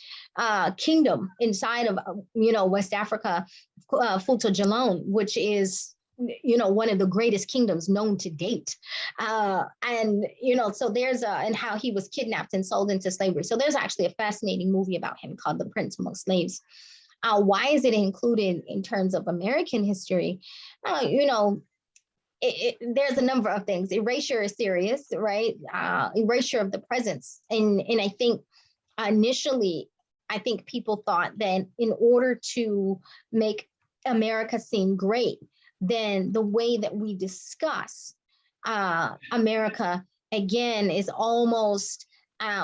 Speaker 3: kingdom inside of West Africa, Futa Jalon, which is one of the greatest kingdoms known to date. And so there's and how he was kidnapped and sold into slavery. So there's actually a fascinating movie about him called The Prince Amongst Slaves. Why is it included in terms of American history? There's a number of things. Erasure is serious, right? Erasure of the presence. And I think initially, people thought that in order to make America seem great, then the way that we discuss America again is almost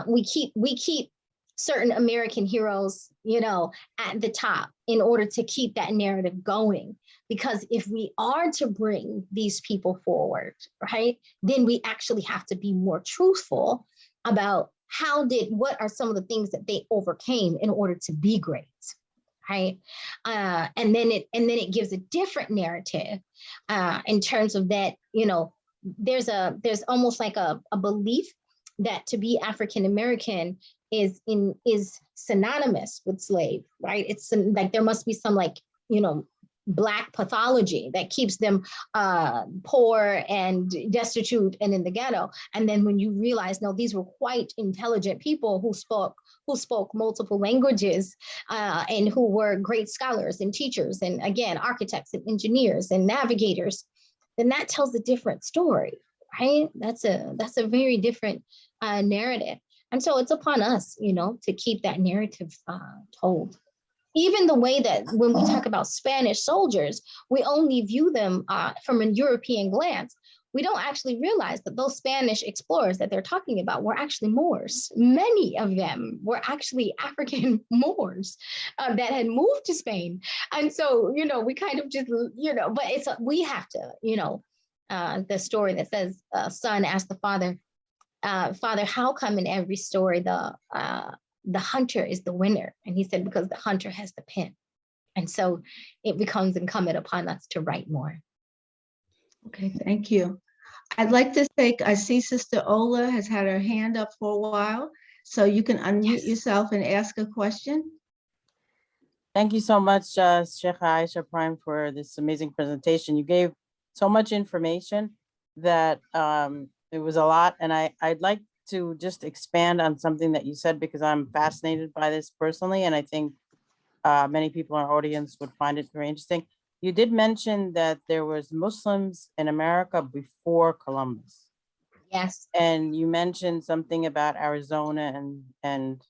Speaker 3: we keep certain American heroes, at the top in order to keep that narrative going. Because if we are to bring these people forward, right, then we actually have to be more truthful about what are some of the things that they overcame in order to be great. Right. And then it gives a different narrative in terms of that, there's almost like a belief that to be African American is synonymous with slave, right? It's like there must be some Black pathology that keeps them poor and destitute and in the ghetto. And then when you realize, no, these were quite intelligent people who spoke multiple languages and who were great scholars and teachers and, again, architects and engineers and navigators, then that tells a different story, right? That's a very different narrative. And so it's upon us, to keep that narrative told. Even the way that when we talk about Spanish soldiers, we only view them from a European glance. We don't actually realize that those Spanish explorers that they're talking about were actually Moors. Many of them were actually African Moors that had moved to Spain. And so, we kind of just, but we have to, the story that says, son asked the father, Father, how come in every story the hunter is the winner? And he said, because the hunter has the pen. And so it becomes incumbent upon us to write more.
Speaker 2: Okay, thank you. I'd like to take, I see Sister Ola has had her hand up for a while, so you can unmute
Speaker 3: Yes.
Speaker 2: yourself and ask a question.
Speaker 5: Thank you so much, Sheikh Aisha Prime, for this amazing presentation. You gave so much information that it was a lot, and I'd like to just expand on something that you said, because I'm fascinated by this personally, and I think many people in our audience would find it very interesting. You did mention that there was Muslims in America before Columbus,
Speaker 3: Yes.
Speaker 5: and you mentioned something about Arizona and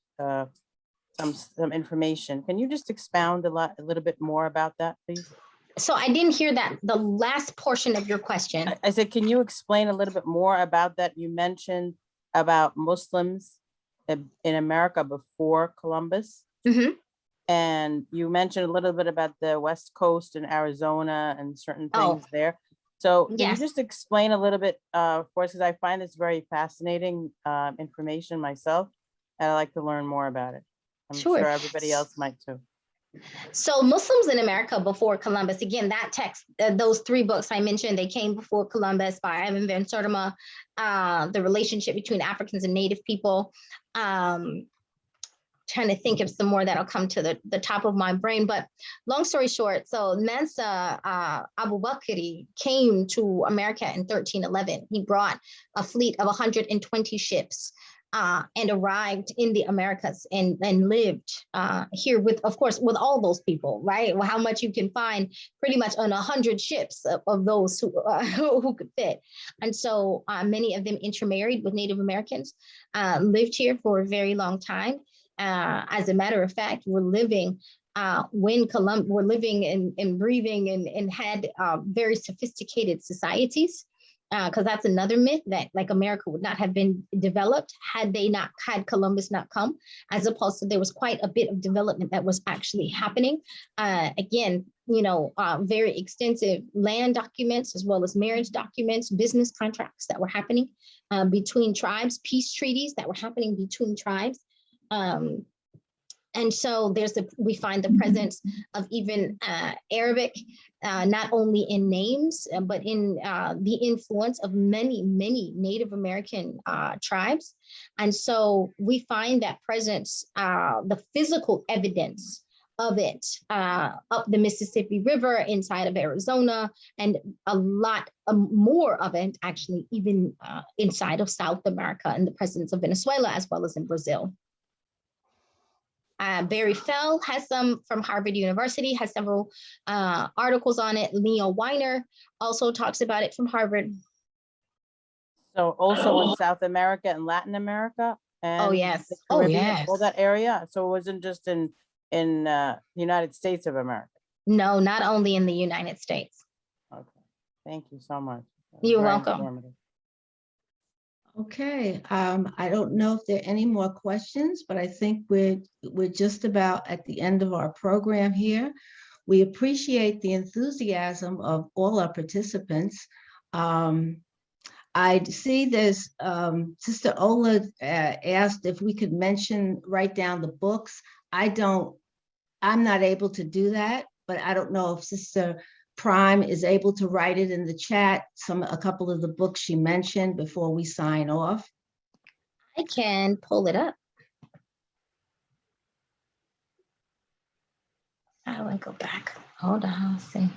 Speaker 5: some information. Can you just expound a little bit more about that, please?
Speaker 3: So I didn't hear that, the last portion of your question.
Speaker 5: I said, can you explain a little bit more about that? You mentioned about Muslims in America before Columbus.
Speaker 3: Mhm.
Speaker 5: And you mentioned a little bit about the West Coast and Arizona and certain
Speaker 3: Oh.
Speaker 5: things there. So can you
Speaker 3: Yes.
Speaker 5: just explain a little bit for us, because I find this very fascinating information myself, and I'd like to learn more about it. I'm
Speaker 3: Sure.
Speaker 5: sure everybody else might too.
Speaker 3: So Muslims in America before Columbus, again, that text, those three books I mentioned, they came before Columbus by Ivan Van Sertima, the relationship between Africans and Native people. Trying to think of some more that'll come to the top of my brain, but long story short, so Mansa Abu Bakr came to America in 1311. He brought a fleet of 120 ships and arrived in the Americas and lived here with, of course, with all those people, right? Well, how much you can find pretty much on 100 ships of those who could fit. And so many of them intermarried with Native Americans, lived here for a very long time. As a matter of fact, we're living we're living and breathing and had very sophisticated societies, because that's another myth that like America would not have been developed had Columbus not come, as opposed to there was quite a bit of development that was actually happening. Again, very extensive land documents as well as marriage documents, business contracts that were happening between tribes, peace treaties that were happening between tribes. And so we find the presence of even Arabic, not only in names, but in the influence of many, many Native American tribes. And so we find that presence, the physical evidence of it up the Mississippi River inside of Arizona, and a lot more of it actually even inside of South America in the presence of Venezuela as well as in Brazil. Barry Fell has some from Harvard University, has several articles on it. Leo Weiner also talks about it from Harvard.
Speaker 5: So also in South America and Latin America and
Speaker 3: Oh, yes.
Speaker 5: the
Speaker 3: Oh,
Speaker 5: Caribbean,
Speaker 3: yes.
Speaker 5: all that area. So it wasn't just in the United States of America.
Speaker 3: No, not only in the United States.
Speaker 5: Okay, thank you so much.
Speaker 3: You're
Speaker 5: Very
Speaker 3: welcome.
Speaker 5: informative.
Speaker 2: Okay, I don't know if there are any more questions, but I think we're just about at the end of our program here. We appreciate the enthusiasm of all our participants. I see there's Sister Ola asked if we could write down the books. I'm not able to do that, but I don't know if Sister Prime is able to write it in the chat, a couple of the books she mentioned before we sign off.
Speaker 3: I can pull it up. I will go back. Hold on, let's see.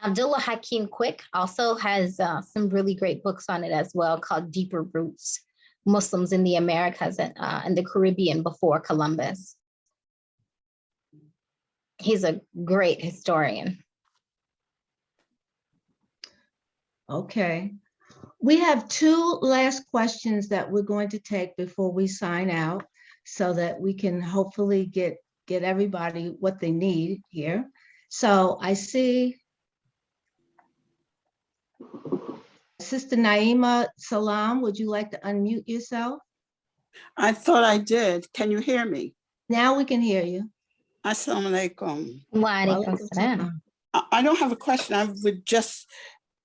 Speaker 3: Abdullah Hakim Quick also has some really great books on it as well, called Deeper Roots, Muslims in the Americas and the Caribbean before Columbus. He's a great historian.
Speaker 2: Okay. We have two last questions that we're going to take before we sign out so that we can hopefully get everybody what they need here. So I see Sister Naima Salam, would you like to unmute yourself?
Speaker 6: I thought I did. Can you hear me?
Speaker 2: Now we can hear you.
Speaker 6: Assalamu alaikum.
Speaker 3: Wa alaikum
Speaker 2: Walaikum
Speaker 3: salam.
Speaker 2: salam.
Speaker 6: I don't have a question. I would just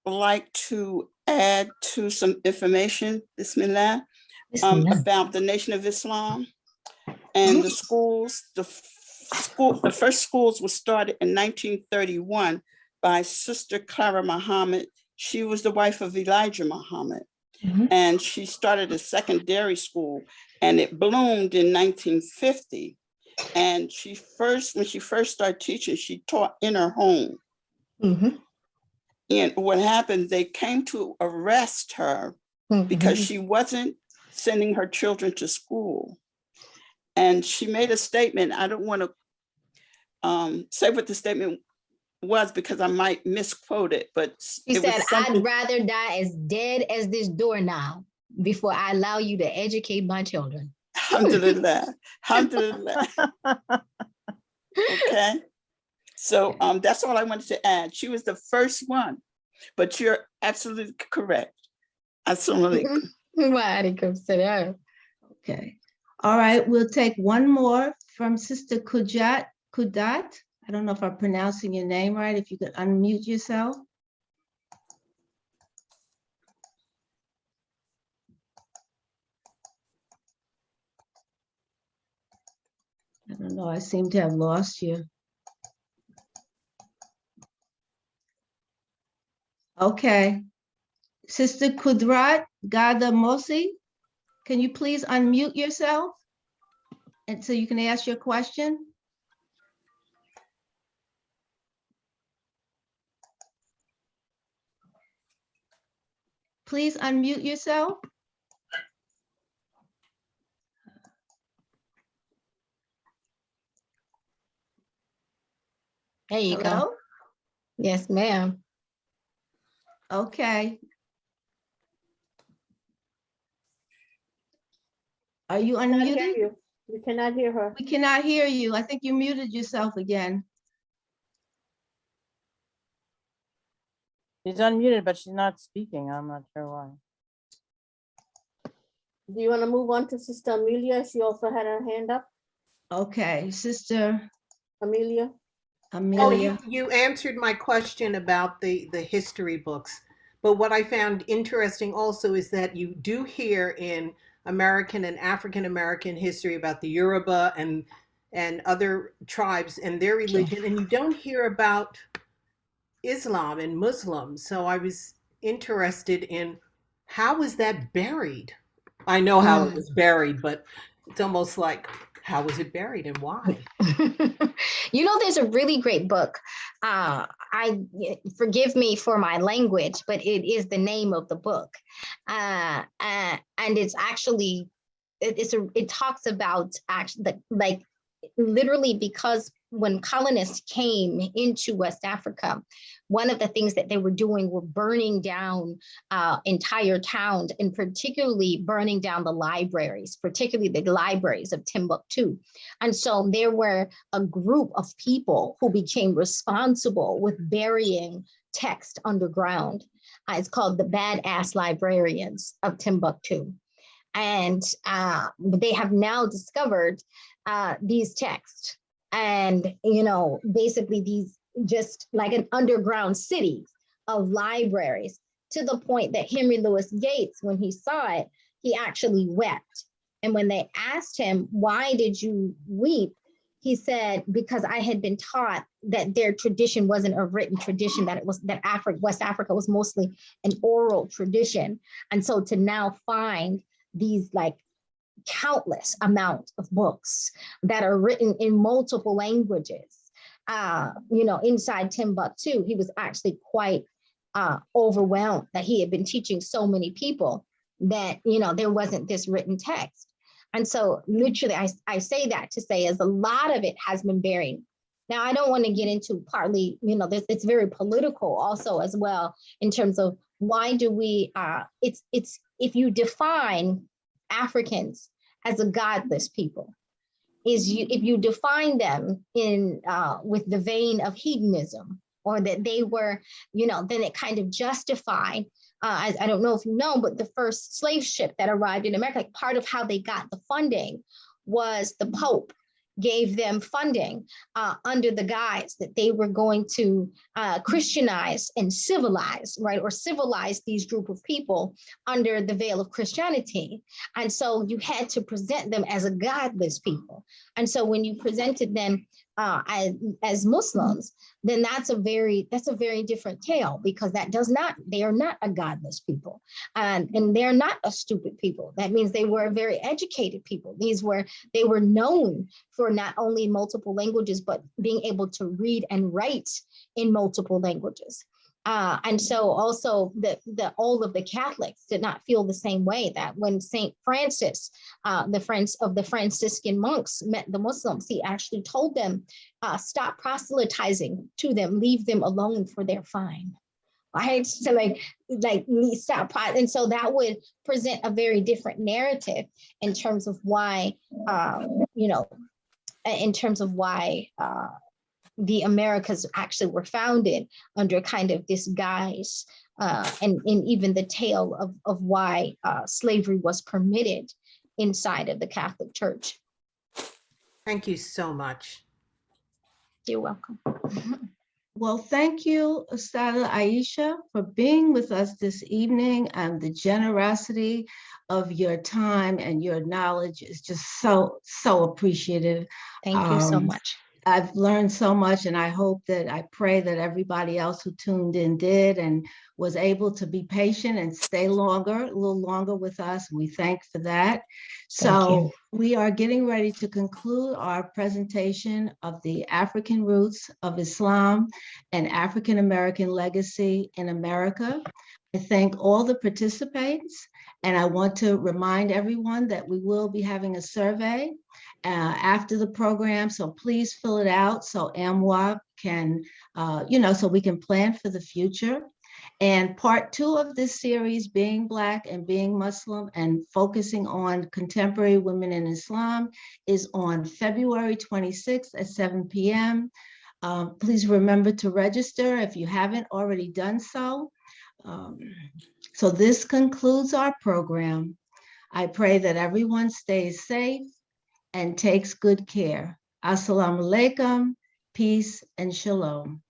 Speaker 6: like to add to some information, Bismillah.
Speaker 3: Bismillah.
Speaker 6: about the Nation of Islam and the schools. The first schools were started in 1931 by Sister Clara Muhammad. She was the wife of Elijah Muhammad.
Speaker 3: Mhm.
Speaker 6: And she started a secondary school, and it bloomed in 1950. And when she first started teaching, she taught in her home.
Speaker 3: Mhm.
Speaker 6: And what happened, they came to arrest her because
Speaker 3: Mhm.
Speaker 6: she wasn't sending her children to school. And she made a statement. I don't want to say what the statement was because I might misquote it, but
Speaker 3: She
Speaker 6: it was
Speaker 3: said,
Speaker 6: something.
Speaker 3: I'd rather die as dead as this doorknob before I allow you to educate my children.
Speaker 6: Alhamdulillah. Alhamdulillah. Okay. So that's all I wanted to add. She was the first one, but you're absolutely correct. Assalamu alaikum.
Speaker 3: Wa alaikum salam.
Speaker 2: Okay. All right, we'll take one more from Sister Kudat. I don't know if I'm pronouncing your name right. If you could unmute yourself. I don't know, I seem to have lost you. Okay. Sister Kudrat Gadamosi, can you please unmute yourself? And so you can ask your question? Please unmute yourself.
Speaker 3: There you go.
Speaker 2: Hello?
Speaker 3: Yes, ma'am.
Speaker 2: Okay. Are you
Speaker 1: Cannot hear
Speaker 2: unmuted?
Speaker 1: you. We cannot hear her.
Speaker 2: We cannot hear you. I think you muted yourself again.
Speaker 5: She's unmuted, but she's not speaking. I'm not sure why.
Speaker 1: Do you want to move on to Sister Amelia? She also had her hand up.
Speaker 2: Okay, Sister
Speaker 1: Amelia?
Speaker 7: Oh,
Speaker 2: Amelia.
Speaker 7: you answered my question about the history books. But what I found interesting also is that you do hear in American and African American history about the Yoruba and other tribes and their religion, and you don't hear about Islam and Muslims. So I was interested in how was that buried? I know how it was buried, but it's almost like how was it buried and why?
Speaker 3: You know, there's a really great book. I forgive me for my language, but it is the name of the book, and it's actually it talks about actually like literally because when colonists came into West Africa, one of the things that they were doing were burning down entire towns, and particularly burning down the libraries, particularly the libraries of Timbuktu. And so there were a group of people who became responsible with burying text underground. It's called the Badass Librarians of Timbuktu. And they have now discovered these texts. And, you know, basically these just like an underground city of libraries, to the point that Henry Louis Gates, when he saw it, he actually wept. And when they asked him, why did you weep? He said, because I had been taught that their tradition wasn't a written tradition, that it was that West Africa was mostly an oral tradition. And so to now find these like countless amount of books that are written in multiple languages, you know, inside Timbuktu, he was actually quite overwhelmed that he had been teaching so many people that, you know, there wasn't this written text. And so literally, I say that to say is a lot of it has been buried. Now, I don't want to get into partly, you know, it's very political also as well, in terms of why do we, it's if you define Africans as a godless people, if you define them in with the vein of hedonism, or that they were, you know, then it kind of justified, I don't know if you know, but the first slave ship that arrived in America, like part of how they got the funding was the Pope gave them funding under the guise that they were going to Christianize and civilize, right? Or civilize these group of people under the veil of Christianity. And so you had to present them as a godless people. And so when you presented them as Muslims, then that's a very different tale, because they are not a godless people, and they're not a stupid people. That means they were a very educated people. They were known for not only multiple languages, but being able to read and write in multiple languages. And so also all of the Catholics did not feel the same way, that when St. Francis, the Franciscan monks, met the Muslims, he actually told them, stop proselytizing to them, leave them alone for their fine. Right? So stop. And so that would present a very different narrative in terms of why, the Americas actually were founded under kind of this guise, and even the tale of why slavery was permitted inside of the Catholic Church.
Speaker 7: Thank you so much.
Speaker 3: You're welcome.
Speaker 2: Well, thank you, Ustada Aisha, for being with us this evening, and the generosity of your time and your knowledge is just so appreciative.
Speaker 3: Thank you so much.
Speaker 2: I've learned so much, and I pray that everybody else who tuned in did and was able to be patient and stay a little longer with us. We thank for that. So we are getting ready to conclude our presentation of the African roots of Islam and African American legacy in America. I thank all the participants, and I want to remind everyone that we will be having a survey after the program, so please fill it out so AMWA can, so we can plan for the future. And part 2 of this series, Being Black and Being Muslim and focusing on contemporary women in Islam, is on February 26th at 7 p.m. Please remember to register if you haven't already done so. So this concludes our program. I pray that everyone stays safe and takes good care. Assalamu alaikum, peace and shalom.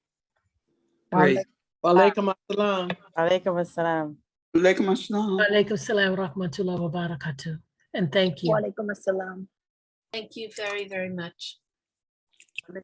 Speaker 8: Great. Walaikum assalam.
Speaker 5: Alaikum assalam.
Speaker 6: Alaikum assalam.
Speaker 4: Alaikum salam rahmatullah wa barakatuh. And thank you.
Speaker 3: Wa alaikum assalam.
Speaker 9: Thank you very, very much.